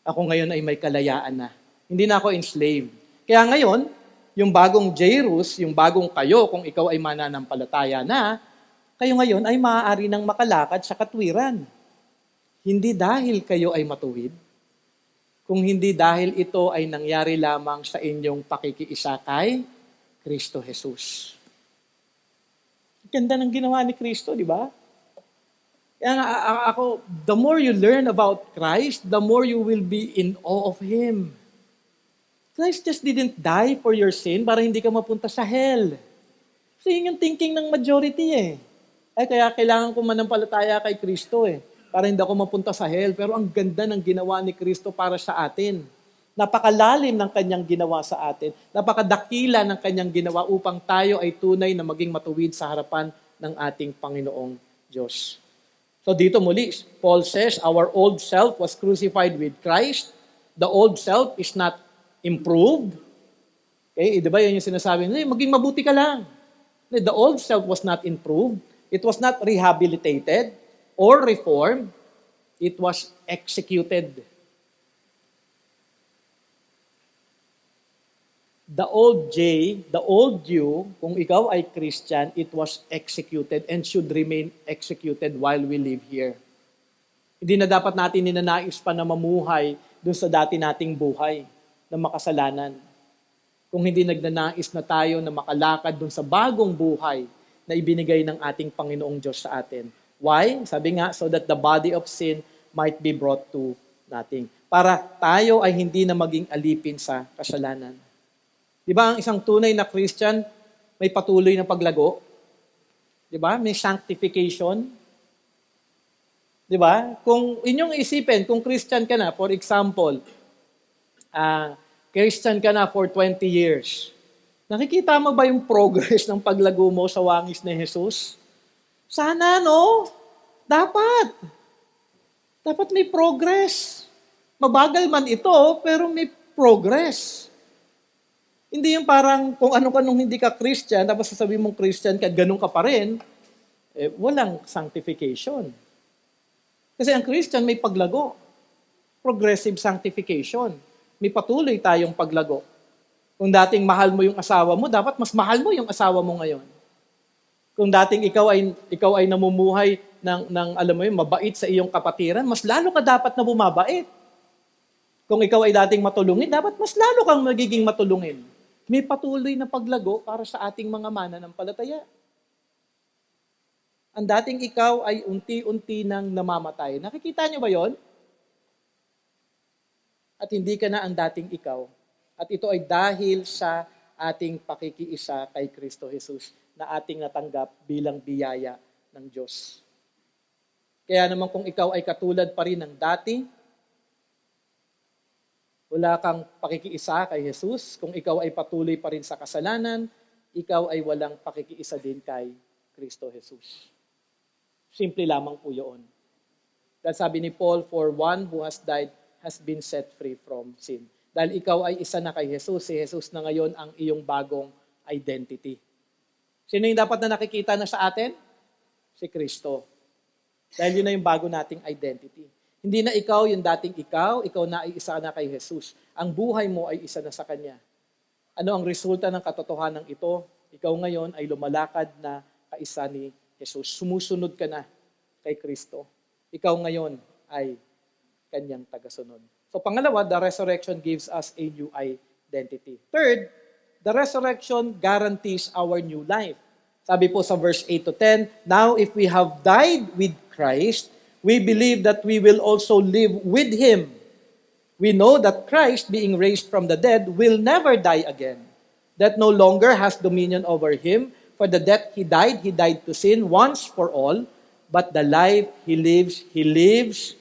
Ako ngayon ay may kalayaan na. Hindi na ako enslaved. Kaya ngayon, yung bagong Jairus, yung bagong kayo, kung ikaw ay mananampalataya na, kayo ngayon ay maaari nang makalakad sa katwiran. Hindi dahil kayo ay matuwid, kung hindi dahil ito ay nangyari lamang sa inyong pakikiisa kay Kristo Jesus. Ganda ng ginawa ni Kristo, di ba? Kaya nga, ako, the more you learn about Christ, the more you will be in awe of Him. Christ just didn't die for your sin para hindi ka mapunta sa hell. So yun yung thinking ng majority eh. Ay kaya kailangan ko manampalataya kay Kristo eh, para hindi ako mapunta sa hell. Pero ang ganda ng ginawa ni Kristo para sa atin. Napakalalim ng kanyang ginawa sa atin. Napakadakila ng kanyang ginawa upang tayo ay tunay na maging matuwid sa harapan ng ating Panginoong Diyos. So dito muli, Paul says, our old self was crucified with Christ. The old self is not improved. Okay, di ba yun yung sinasabi nila, maging mabuti ka lang. The old self was not improved. It was not rehabilitated or reformed. It was executed. The old you, kung ikaw ay Christian, it was executed and should remain executed while we live here. Hindi na dapat natin ninanais pa na mamuhay dun sa dati nating buhay na makasalanan. Kung hindi nagnanais na tayo na makalakad dun sa bagong buhay na ibinigay ng ating Panginoong Diyos sa atin. Why? Sabi nga, so that the body of sin might be brought to nothing. Para tayo ay hindi na maging alipin sa kasalanan. Di ba ang isang tunay na Christian may patuloy na paglago? Di ba? May sanctification. Di ba? Kung inyong isipin, kung Christian ka na, for example, Christian ka na for 20 years, nakikita mo ba yung progress ng paglago mo sa wangis ni Jesus? Sana, no? Dapat. Dapat may progress. Mabagal man ito, pero may progress. Hindi yung parang kung ano ka nung hindi ka Christian, tapos sasabihin mong Christian ka, ganun ka pa rin, walang sanctification. Kasi ang Christian may paglago. Progressive sanctification. May patuloy tayong paglago. Kung dating mahal mo yung asawa mo, dapat mas mahal mo yung asawa mo ngayon. Kung dating ikaw ay namumuhay ng alam mo yun, mabait sa iyong kapatiran, mas lalo ka dapat na bumabait. Kung ikaw ay dating matulungin, dapat mas lalo kang magiging matulungin. May patuloy na paglago para sa ating mga mananampalataya. Ang dating ikaw ay unti-unti nang namamatay. Nakikita niyo ba yon? At hindi ka na ang dating ikaw. At ito ay dahil sa ating pakikiisa kay Kristo Jesus na ating natanggap bilang biyaya ng Diyos. Kaya naman kung ikaw ay katulad pa rin ng dati, wala kang pakikiisa kay Jesus, kung ikaw ay patuloy pa rin sa kasalanan, ikaw ay walang pakikiisa din kay Kristo Jesus. Simple lamang po yun. Dahil sabi ni Paul, for one who has died has been set free from sin. Dahil ikaw ay isa na kay Jesus, si Jesus na ngayon ang iyong bagong identity. Sino yung dapat na nakikita na sa atin? Si Kristo. Dahil yun na yung bago nating identity. Hindi na ikaw yung dating ikaw na ay isa na kay Jesus. Ang buhay mo ay isa na sa Kanya. Ano ang resulta ng katotohanan ito? Ikaw ngayon ay lumalakad na kaisa ni Jesus. Sumusunod ka na kay Kristo. Ikaw ngayon ay Kanyang tagasunod. So pangalawa, the resurrection gives us a new identity. Third, the resurrection guarantees our new life. Sabi po sa verse 8 to 10, now if we have died with Christ, we believe that we will also live with Him. We know that Christ, being raised from the dead, will never die again. That no longer has dominion over him. For the death He died to sin once for all. But the life He lives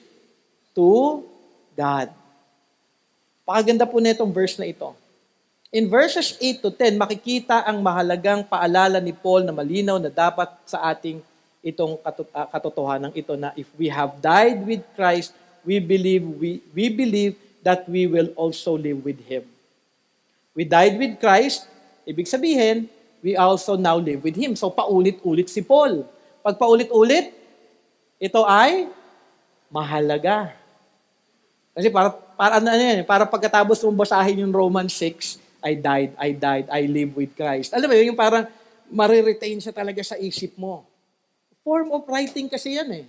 to God. Pakaganda po nitong verse na ito. In verses 8 to 10, makikita ang mahalagang paalala ni Paul na malinaw na dapat sa ating itong katotohanan ito na if we have died with Christ, we believe that we will also live with Him. We died with Christ, ibig sabihin, we also now live with Him. So paulit-ulit si Paul. Pag paulit-ulit, ito ay mahalaga. Kasi para pagkatapos mong basahin yung Romans 6, I died, I live with Christ. Alam mo yun, yung parang mariretain siya talaga sa isip mo. Form of writing kasi yan eh.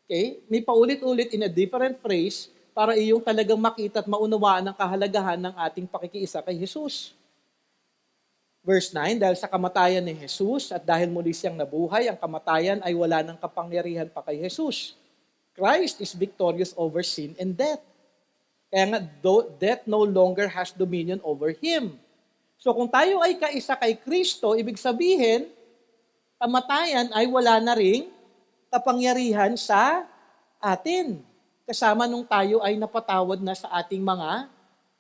Okay? May paulit-ulit in a different phrase para iyong talagang makita at maunawaan ang kahalagahan ng ating pakikiisa kay Jesus. Verse 9, dahil sa kamatayan ni Jesus at dahil muli siyang nabuhay, ang kamatayan ay wala ng kapangyarihan pa kay Jesus. Christ is victorious over sin and death. Kaya nga, death no longer has dominion over Him. So kung tayo ay kaisa kay Kristo, ibig sabihin, kamatayan ay wala na ring kapangyarihan sa atin. Kasama nung tayo ay napatawad na sa ating mga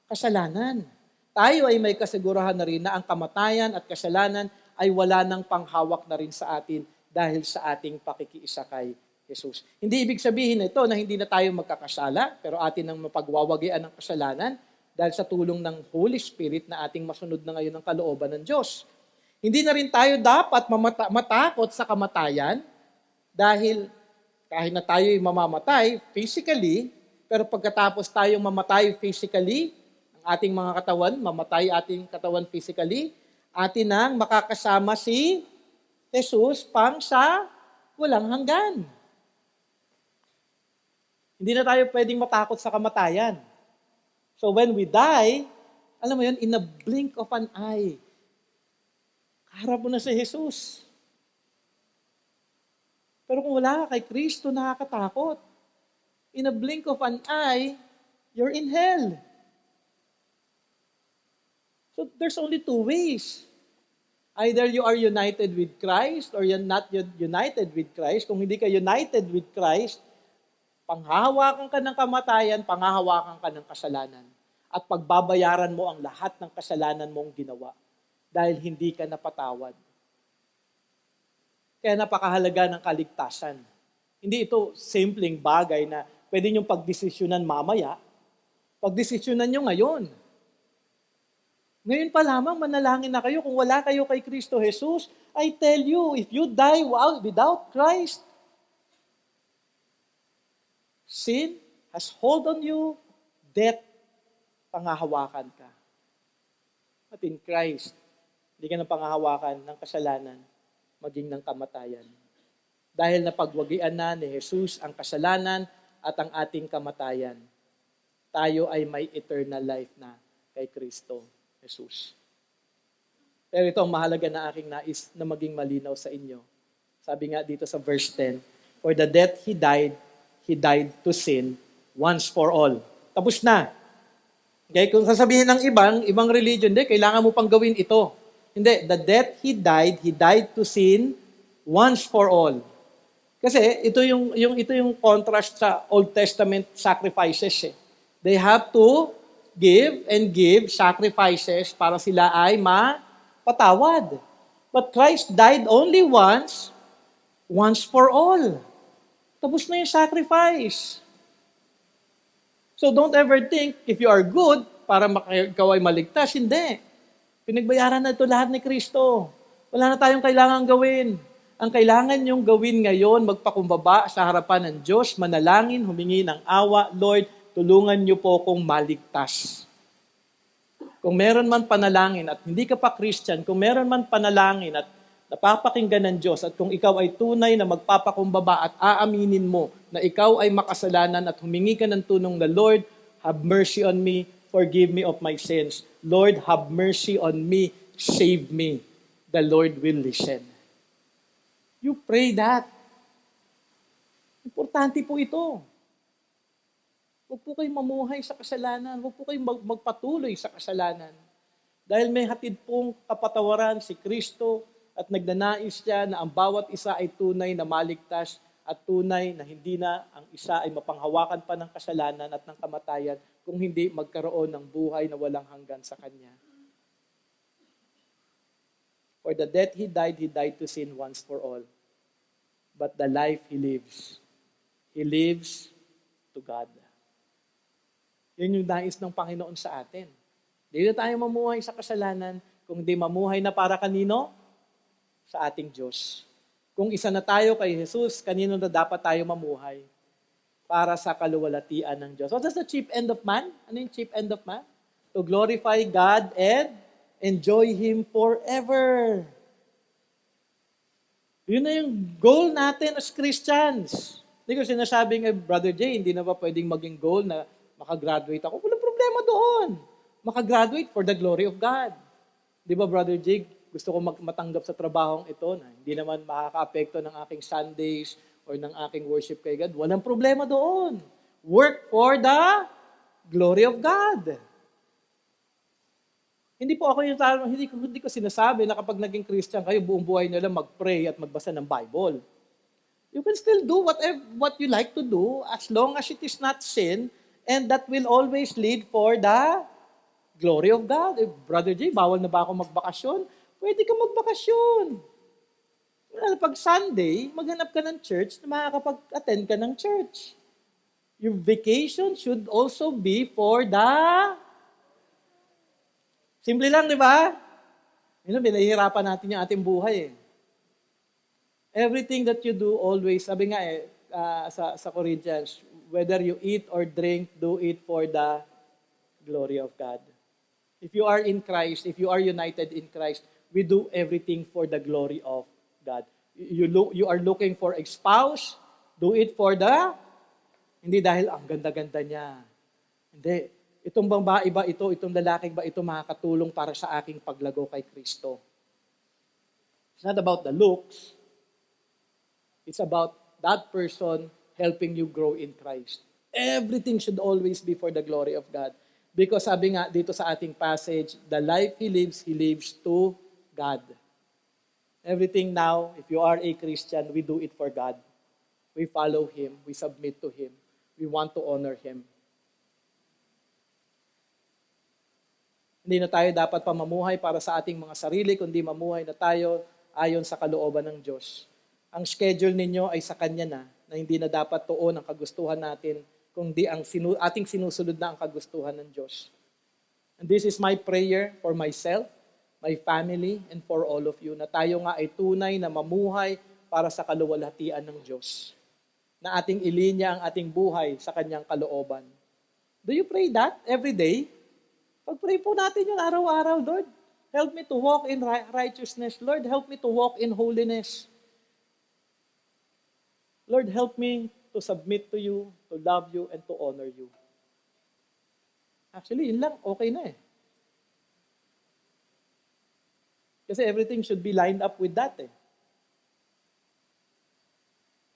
kasalanan. Tayo ay may kasigurahan na rin na ang kamatayan at kasalanan ay wala nang panghawak na rin sa atin dahil sa ating pakikiisa kay Jesus. Hindi ibig sabihin ito na hindi na tayo magkakasala, pero atin ang mapagwawagian ng kasalanan dahil sa tulong ng Holy Spirit na ating masunod na ngayon ang kalooban ng Diyos. Hindi na rin tayo dapat matakot sa kamatayan dahil kahit na tayo ay mamamatay physically, pero pagkatapos tayong mamatay physically, ang ating mga katawan, mamatay ating katawan physically, atin ang makakasama si Jesus pang sa walang hanggan. Hindi na tayo pwedeng matakot sa kamatayan. So when we die, alam mo yun, in a blink of an eye, kaharap mo na si Jesus. Pero kung wala ka kay Kristo, nakakatakot. In a blink of an eye, you're in hell. So there's only two ways. Either you are united with Christ or you're not united with Christ. Kung hindi ka united with Christ, panghahawakan ka ng kamatayan, panghahawakan ka ng kasalanan. At pagbabayaran mo ang lahat ng kasalanan mong ginawa dahil hindi ka napatawad. Kaya napakahalaga ng kaligtasan. Hindi ito simpleng bagay na pwede niyong pagdesisyonan mamaya. Pagdesisyonan niyo ngayon. Ngayon pa lamang manalangin na kayo. Kung wala kayo kay Kristo Jesus, I tell you, if you die without Christ, sin has hold on you, death, pangahawakan ka. At in Christ, hindi ka na pangahawakan ng kasalanan, maging ng kamatayan. Dahil napagwagian na ni Jesus ang kasalanan at ang ating kamatayan, tayo ay may eternal life na kay Kristo Jesus. Pero ito ang mahalaga na aking nais na maging malinaw sa inyo. Sabi nga dito sa verse 10, for the death He died to sin once for all. Tapos na. Okay, kung sasabihin ng ibang religion, kailangan mo pang gawin ito. Hindi, the death He died to sin once for all. Kasi ito yung contrast sa Old Testament sacrifices. They have to give sacrifices para sila ay mapatawad. But Christ died only once for all. Tapos na yung sacrifice. So don't ever think, if you are good, para ikaw ay maligtas. Hindi. Pinagbayaran na ito lahat ni Kristo. Wala na tayong kailangan gawin. Ang kailangan niyong gawin ngayon, magpakumbaba sa harapan ng Diyos, manalangin, humingi ng awa, Lord, tulungan niyo po akong maligtas. Kung meron man panalangin at hindi ka pa Christian, kung meron man panalangin at napapakinggan ng Diyos at kung ikaw ay tunay na magpapakumbaba at aaminin mo na ikaw ay makasalanan at humingi ka ng tulong na, Lord, have mercy on me, forgive me of my sins. Lord, have mercy on me, save me. The Lord will listen. You pray that. Importante po ito. Huwag po kayong mamuhay sa kasalanan. Huwag po kayong magpatuloy sa kasalanan. Dahil may hatid pong kapatawaran si Kristo at nagnanais siya na ang bawat isa ay tunay na maligtas at tunay na hindi na ang isa ay mapanghawakan pa ng kasalanan at ng kamatayan kung hindi magkaroon ng buhay na walang hanggan sa Kanya. For the death He died to sin once for all. But the life He lives to God. Yun yung nais ng Panginoon sa atin. Hindi na tayo mamuhay sa kasalanan, kung hindi mamuhay na para kanino? Sa ating Diyos. Kung isa na tayo kay Jesus, kanino na dapat tayo mamuhay? Para sa kaluwalhatian ng Diyos. What is the chief end of man? Ano yung chief end of man? To glorify God and enjoy Him forever. Yun na yung goal natin as Christians. Hindi ko sinasabing, Brother Jay, hindi na ba pwedeng maging goal na makagraduate ako? Walang problema doon. Makagraduate for the glory of God. Di ba, Brother Jay, gusto ko matanggap sa trabahong ito na hindi naman makaka-apekto ng aking Sundays or ng aking worship kay God. Walang problema doon. Work for the glory of God. Hindi po ako hindi ko sinasabi na kapag naging Christian kayo, buong buhay nila mag-pray at magbasa ng Bible. You can still do what you like to do as long as it is not sin, and that will always lead for the glory of God. Brother Jay, bawal na ba ako magbakasyon? Pwede ka magbakasyon. Pag Sunday, maghanap ka ng church na makakapag-attend ka ng church. Your vacation should also be for the... Simple lang, di ba? Binahihirapan natin yung ating buhay. Everything that you do always, sabi nga sa Corinthians, whether you eat or drink, do it for the glory of God. If you are in Christ, if you are united in Christ, we do everything for the glory of God. You are looking for a spouse, do it for the... Hindi dahil ang ganda-ganda niya. Hindi. Itong babae ba ito, itong lalaking ba ito makakatulong para sa aking paglago kay Kristo? It's not about the looks. It's about that person helping you grow in Christ. Everything should always be for the glory of God. Because sabi nga dito sa ating passage, the life he lives to God. Everything now, if you are a Christian, we do it for God. We follow Him. We submit to Him. We want to honor Him. Hindi na tayo dapat pamamuhay para sa ating mga sarili, kundi mamuhay na tayo ayon sa kalooban ng Diyos. Ang schedule ninyo ay sa Kanya na hindi na dapat tuon ang kagustuhan natin, kundi ang ating sinusunod na ang kagustuhan ng Diyos. And this is my prayer for myself, my family, and for all of you, na tayo nga ay tunay na mamuhay para sa kaluwalhatian ng Diyos. Na ating ilinya ang ating buhay sa Kanyang kalooban. Do you pray that every day? Pag-pray po natin yun araw-araw, Lord. Help me to walk in righteousness. Lord, help me to walk in holiness. Lord, help me to submit to you, to love you, and to honor you. Actually, yun lang, okay na eh. Kasi everything should be lined up with that eh.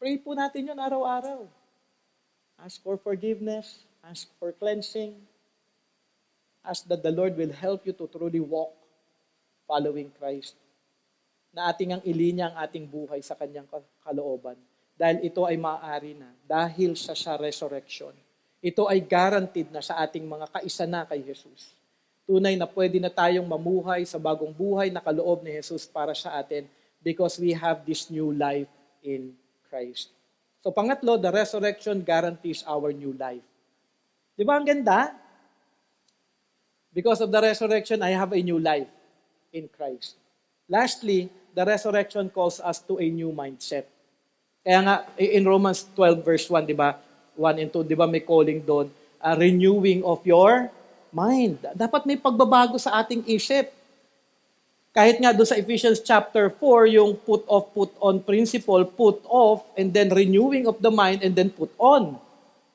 Pray po natin yun araw-araw. Ask for forgiveness, ask for cleansing, ask that the Lord will help you to truly walk following Christ. Na ating ang ilinya ang ating buhay sa Kanyang kalooban. Dahil ito ay maaari na dahil sa resurrection. Ito ay guaranteed na sa ating mga kaisa na kay Jesus. Tunay na pwede na tayong mamuhay sa bagong buhay na kaloob ni Jesus para sa atin because we have this new life in Christ. So pangatlo, the resurrection guarantees our new life. Di ba ang ganda? Because of the resurrection, I have a new life in Christ. Lastly, the resurrection calls us to a new mindset. Kaya nga, in Romans 12 verse 1, di ba? 1 and 2, di ba may calling doon? A renewing of your mind. Dapat may pagbabago sa ating isip. Kahit nga doon sa Ephesians chapter 4, yung put off, put on principle, put off, and then renewing of the mind, and then put on.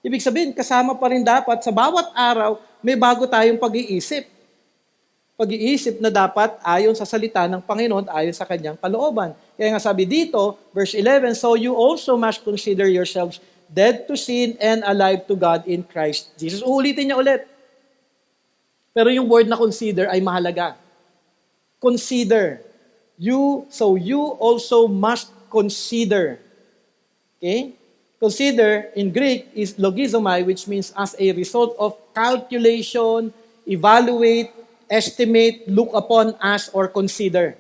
Ibig sabihin, kasama pa rin dapat sa bawat araw, may bago tayong pag-iisip. Pag-iisip na dapat ayon sa salita ng Panginoon, ayon sa Kanyang kalooban. Kaya nga sabi dito, verse 11, so you also must consider yourselves dead to sin and alive to God in Christ Jesus. Uulitin niya ulit. Pero yung word na consider ay mahalaga. Consider. You also must consider. Okay? Consider in Greek is logizomai, which means as a result of calculation, evaluate, estimate, look upon, as, or consider.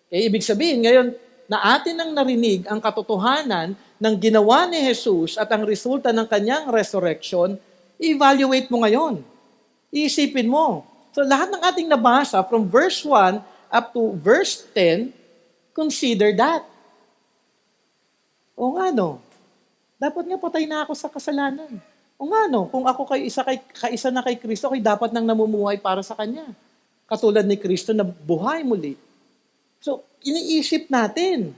Okay? Ibig sabihin, ngayon, na atin ang narinig ang katotohanan ng ginawa ni Jesus at ang resulta ng Kanyang resurrection, evaluate mo ngayon. Iisipin mo. So lahat ng ating nabasa from verse 1 up to verse 10, consider that. O nga no, dapat nga patay na ako sa kasalanan. O nga no, kung ako kaisa na kay Kristo, ako'y dapat nang namumuhay para sa Kanya. Katulad ni Kristo na buhay muli. So, iniisip natin.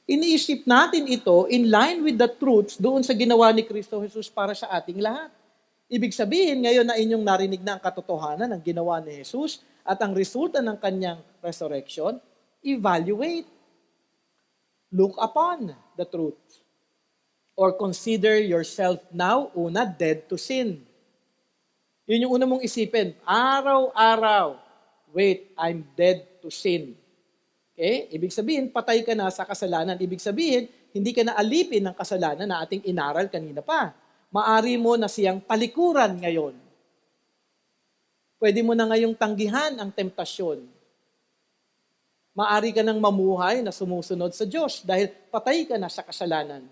Iniisip natin ito in line with the truths doon sa ginawa ni Kristo Jesus para sa ating lahat. Ibig sabihin, ngayon na inyong narinig na ang katotohanan ng ginawa ni Jesus at ang resulta ng Kanyang resurrection, evaluate. Look upon the truth. Or consider yourself now, una, dead to sin. Yun yung una mong isipin. Araw-araw, wait, I'm dead to sin. Okay? Ibig sabihin, patay ka na sa kasalanan. Ibig sabihin, hindi ka na alipin ng kasalanan na ating inaral kanina pa. Maari mo na siyang palikuran ngayon. Pwede mo na ngayong tanggihan ang temptasyon. Maari ka nang mamuhay na sumusunod sa Diyos dahil patay ka na sa kasalanan.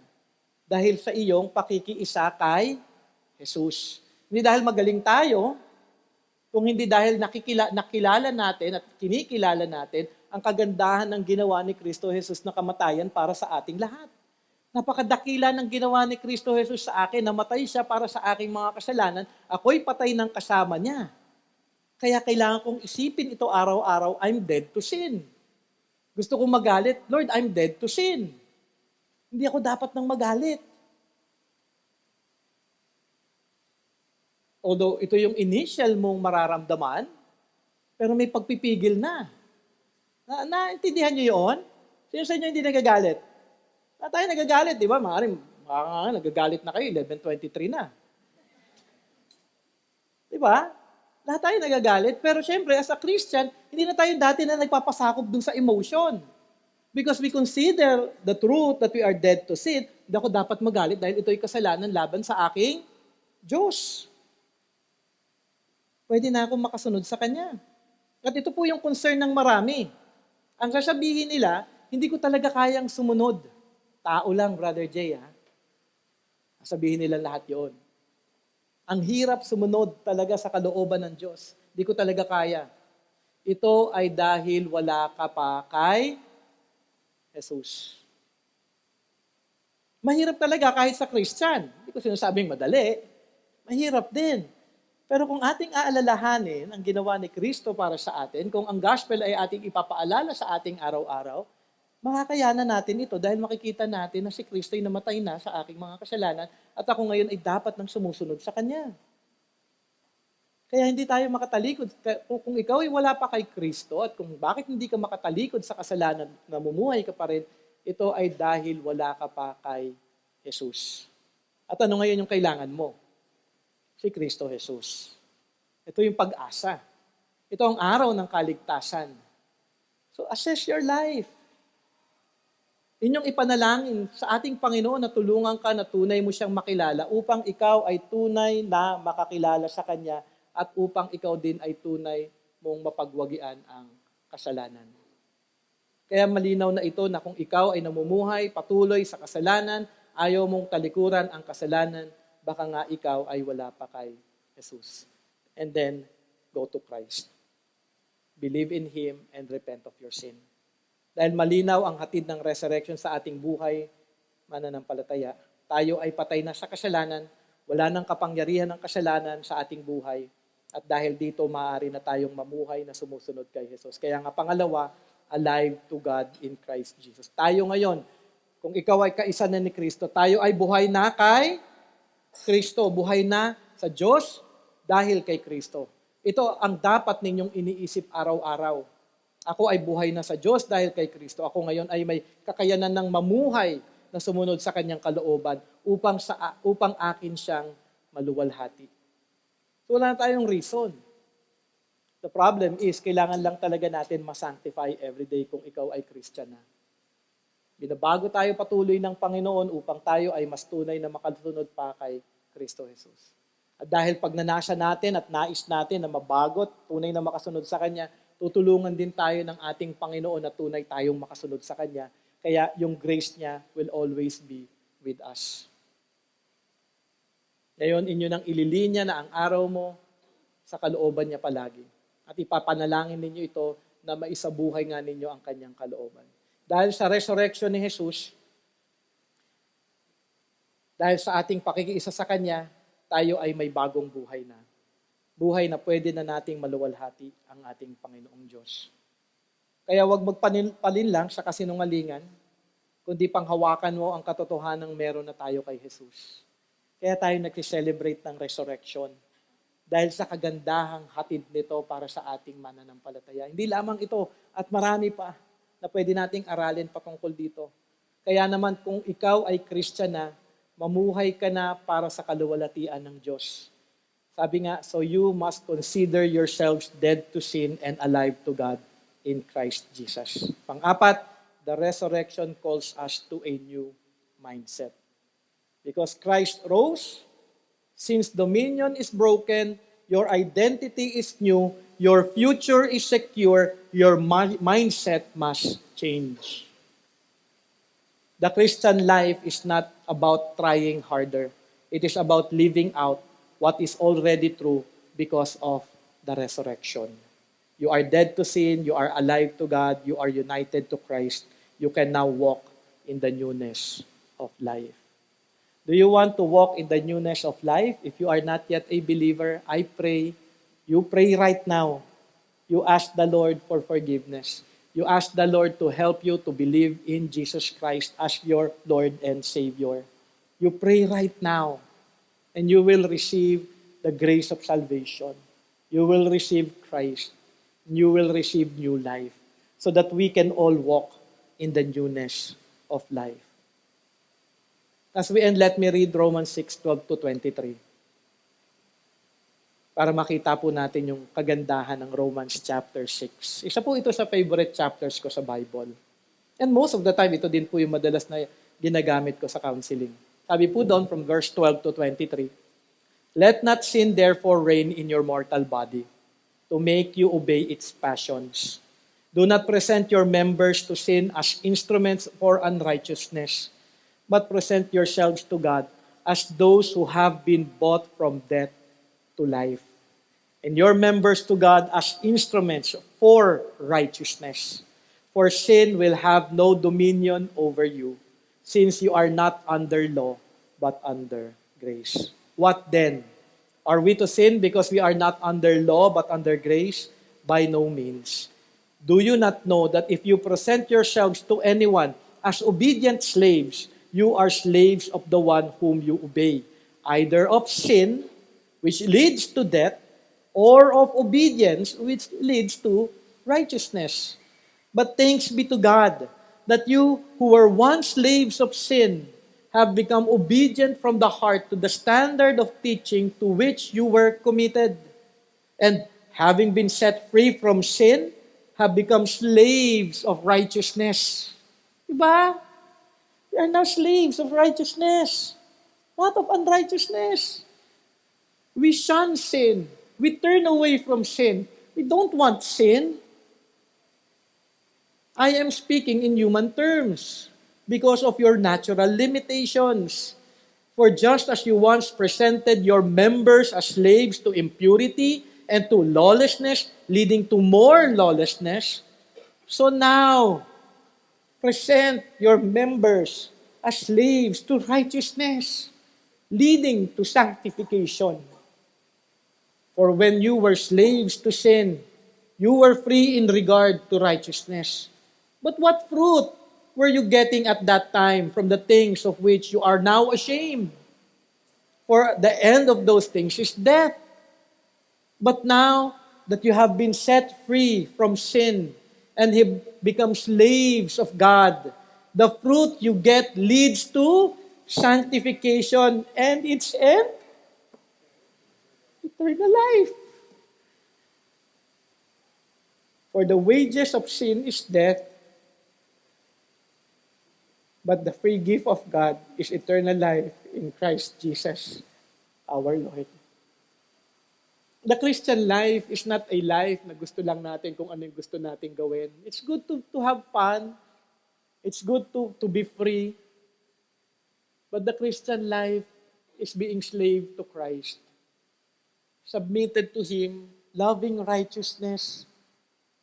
Dahil sa iyong pakikiisa kay Jesus. Hindi dahil magaling tayo, kung hindi dahil nakilala natin at kinikilala natin ang kagandahan ng ginawa ni Kristo Jesus na kamatayan para sa ating lahat. Napakadakila ng ginawa ni Kristo Jesus sa akin, namatay siya para sa aking mga kasalanan, ako'y patay ng kasama niya. Kaya kailangan kong isipin ito araw-araw, I'm dead to sin. Gusto kong magalit, Lord, I'm dead to sin. Hindi ako dapat nang magalit. although ito yung initial mong mararamdaman, pero may pagpipigil na. Naintindihan niyo yun? Sino sa inyo hindi nagagalit? Tayo nagagalit, di ba? Maaaring nagagalit na kayo, 11:23 na. Di ba? Lahat tayo nagagalit, pero syempre, as a Christian, hindi na tayo dati na nagpapasakop dun sa emotion. Because we consider the truth that we are dead to sin, hindi ako dapat magalit dahil ito'y kasalanan laban sa aking Diyos. Pwede na akong makasunod sa Kanya. At ito po yung concern ng marami. Ang sasabihin nila, hindi ko talaga kayang sumunod. Tao lang, Brother Jay, ha? Sabihin nila lahat yon. Ang hirap sumunod talaga sa kalooban ng Diyos. Hindi ko talaga kaya. Ito ay dahil wala ka pa kay Jesus. Mahirap talaga kahit sa Christian. Hindi ko sinasabing madali. Mahirap din. Pero kung ating aalalahanin ang ginawa ni Kristo para sa atin, kung ang gospel ay ating ipapaalala sa ating araw-araw, makakayanan natin ito dahil makikita natin na si Kristo ay namatay na sa aking mga kasalanan at ako ngayon ay dapat nang sumusunod sa Kanya. Kaya hindi tayo makatalikod. Kung ikaw ay wala pa kay Kristo at kung bakit hindi ka makatalikod sa kasalanan, namumuhay ka pa rin, ito ay dahil wala ka pa kay Jesus. At ano ngayon yung kailangan mo? Si Kristo Jesus. Ito yung pag-asa. Ito ang araw ng kaligtasan. So assess your life. Inyong ipanalangin sa ating Panginoon na tulungan ka na tunay mo siyang makilala upang ikaw ay tunay na makakilala sa Kanya at upang ikaw din ay tunay mong mapagwagian ang kasalanan. Kaya malinaw na ito na kung ikaw ay namumuhay patuloy sa kasalanan, ayaw mong talikuran ang kasalanan, baka nga ikaw ay wala pa kay Jesus. And then, go to Christ. Believe in Him and repent of your sin. Dahil malinaw ang hatid ng resurrection sa ating buhay, mananampalataya, tayo ay patay na sa kasalanan, wala nang kapangyarihan ng kasalanan sa ating buhay, at dahil dito maaari na tayong mamuhay na sumusunod kay Jesus. Kaya nga pangalawa, alive to God in Christ Jesus. Tayo ngayon, kung ikaw ay kaisa na ni Kristo, tayo ay buhay na kay Kristo, buhay na sa Diyos dahil kay Kristo. Ito ang dapat ninyong iniisip araw-araw. Ako ay buhay na sa Diyos dahil kay Kristo. Ako ngayon ay may kakayanan ng mamuhay na sumunod sa Kanyang kalooban upang akin siyang maluwalhati. So wala na tayong reason. The problem is, kailangan lang talaga natin masanctify everyday kung ikaw ay Christian na. Binabago tayo patuloy ng Panginoon upang tayo ay mas tunay na makasunod pa kay Kristo Jesus. At dahil pag nanasa natin at nais natin na mabagot, tunay na makasunod sa Kanya, tutulungan din tayo ng ating Panginoon na tunay tayong makasunod sa Kanya. Kaya yung grace niya will always be with us. Ngayon, inyo nang ililinya na ang araw mo sa kalooban niya palagi. At ipapanalangin ninyo ito na maisabuhay nga ninyo ang Kanyang kalooban. Dahil sa resurrection ni Jesus, dahil sa ating pakikiisa sa Kanya, tayo ay may bagong buhay na. Buhay na pwede na nating maluwalhati ang ating Panginoong Diyos. Kaya huwag magpalin lang sa kasinungalingan, kundi panghawakan mo ang katotohanang meron na tayo kay Jesus. Kaya tayo nag-celebrate ng resurrection. Dahil sa kagandahang hatid nito para sa ating mananampalataya. Hindi lamang ito at marami pa na pwede nating aralin patungkol dito. Kaya naman kung ikaw ay Christian na, mamuhay ka na para sa kaluwalhatian ng Diyos. Sabi nga, so you must consider yourselves dead to sin and alive to God in Christ Jesus. Pang-apat, the resurrection calls us to a new mindset. Because Christ rose, since dominion is broken, your identity is new, your future is secure, your mindset must change. The Christian life is not about trying harder. It is about living out what is already true because of the resurrection. You are dead to sin, you are alive to God, you are united to Christ. You can now walk in the newness of life. Do you want to walk in the newness of life? If you are not yet a believer, I pray, you pray right now. You ask the Lord for forgiveness. You ask the Lord to help you to believe in Jesus Christ as your Lord and Savior. You pray right now, and you will receive the the grace of salvation. You will receive Christ. You will receive new life so that we can all walk in the newness of life. As we end, let me read Romans 6:12 to 23. Para makita po natin yung kagandahan ng Romans chapter 6. Isa po ito sa favorite chapters ko sa Bible. And most of the time, ito din po yung madalas na ginagamit ko sa counseling. Sabi po doon from verse 12 to 23, "Let not sin therefore reign in your mortal body, to make you obey its passions. Do not present your members to sin as instruments for unrighteousness, but present yourselves to God as those who have been bought from death to life, and your members to God as instruments for righteousness. For sin will have no dominion over you, since you are not under law, but under grace." What then? Are we to sin because we are not under law, but under grace? By no means. Do you not know that if you present yourselves to anyone as obedient slaves, you are slaves of the one whom you obey, either of sin, which leads to death, or of obedience, which leads to righteousness. But thanks be to God that you who were once slaves of sin have become obedient from the heart to the standard of teaching to which you were committed. And having been set free from sin, have become slaves of righteousness. Diba? We are now slaves of righteousness. What of unrighteousness? We shun sin. We turn away from sin. We don't want sin. I am speaking in human terms because of your natural limitations. For just as you once presented your members as slaves to impurity and to lawlessness, leading to more lawlessness, so now present your members as slaves to righteousness, leading to sanctification. For when you were slaves to sin, you were free in regard to righteousness. But what fruit were you getting at that time from the things of which you are now ashamed? For the end of those things is death. But now that you have been set free from sin and have become slaves of God, the fruit you get leads to sanctification and its end, eternal life. For the wages of sin is death, but the free gift of God is eternal life in Christ Jesus, our Lord. The Christian life is not a life na gusto lang natin kung ano yung gusto natin gawin. It's good to have fun. It's good to be free. But the Christian life is being slave to Christ. Submitted to Him, loving righteousness,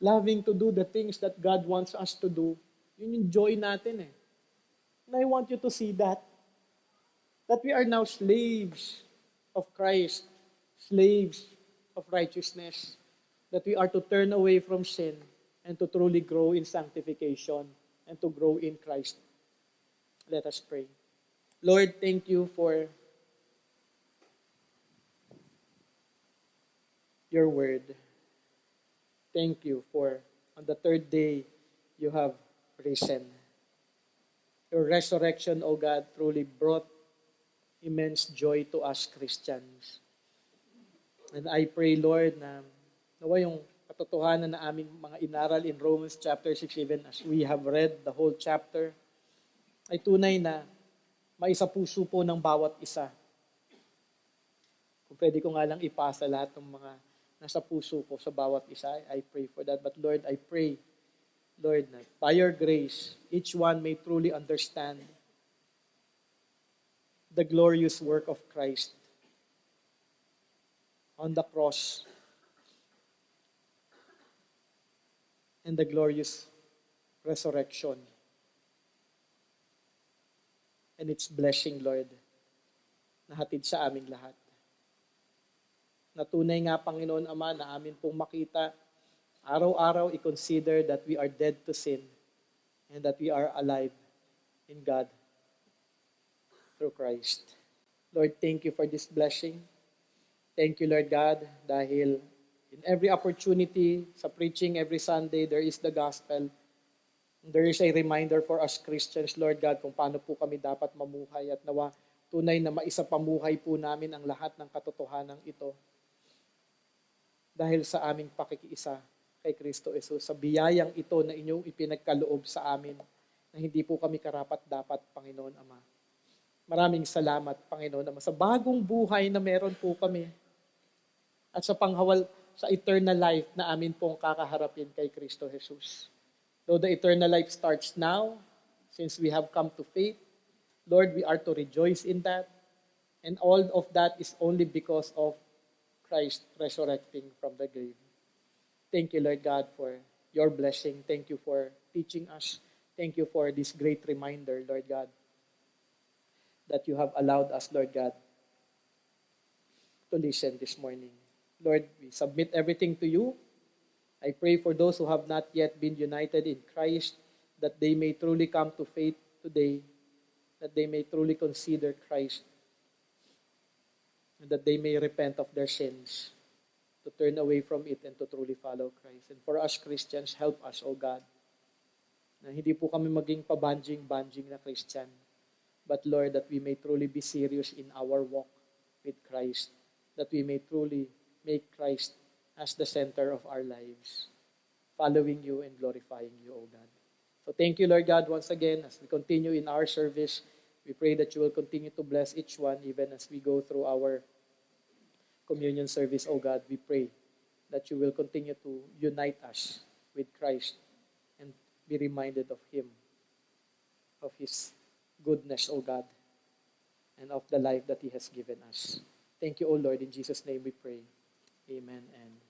loving to do the things that God wants us to do. Yun yung joy natin eh. And I want you to see that we are now slaves of Christ, slaves of righteousness, that we are to turn away from sin and to truly grow in sanctification and to grow in Christ. Let us pray. Lord, thank you for your word. Thank you for on the third day you have risen. Your resurrection, O God, truly brought immense joy to us Christians. And I pray, Lord, na nawa yung katotohanan na aming mga inaral in Romans chapter 6, even as we have read the whole chapter, ay tunay na maisapuso po ng bawat isa. Kung pwede ko nga lang ipasa lahat ng mga nasa puso ko sa bawat isa, I pray for that. But Lord, I pray, Lord, na by your grace, each one may truly understand the glorious work of Christ on the cross and the glorious resurrection and its blessing, Lord, na hatid sa aming lahat. Natunay nga, Panginoon Ama, na amin pong makita, araw-araw i-consider that we are dead to sin and that we are alive in God through Christ. Lord, thank you for this blessing. Thank you, Lord God, dahil in every opportunity, sa preaching every Sunday, there is the gospel. There is a reminder for us Christians, Lord God, kung paano po kami dapat mamuhay at nawa tunay na maisapamuhay po namin ang lahat ng katotohanan ito dahil sa aming pakikiisa kay Kristo Jesus, sa biyayang ito na inyong ipinagkaloob sa amin na hindi po kami karapat-dapat, Panginoon Ama. Maraming salamat, Panginoon Ama, sa bagong buhay na meron po kami at sa panghawal sa eternal life na amin pong kakaharapin kay Kristo Jesus. Though the eternal life starts now, since we have come to faith, Lord, we are to rejoice in that. And all of that is only because of Christ resurrecting from the grave. Thank you, Lord God, for your blessing. Thank you for teaching us. Thank you for this great reminder, Lord God, that you have allowed us, Lord God, to listen this morning. Lord, we submit everything to you. I pray for those who have not yet been united in Christ, that they may truly come to faith today, that they may truly consider Christ, and that they may repent of their sins, to turn away from it and to truly follow Christ. And for us Christians, help us, O God, na hindi po kami maging pabanjing-banjing na Christian, but Lord, that we may truly be serious in our walk with Christ, that we may truly make Christ as the center of our lives, following you and glorifying you, O God. So thank you, Lord God, once again, as we continue in our service. We pray that you will continue to bless each one, even as we go through our communion service, O God. We pray that you will continue to unite us with Christ and be reminded of Him, of His goodness, O God, and of the life that He has given us. Thank you, O Lord. In Jesus' name we pray. Amen and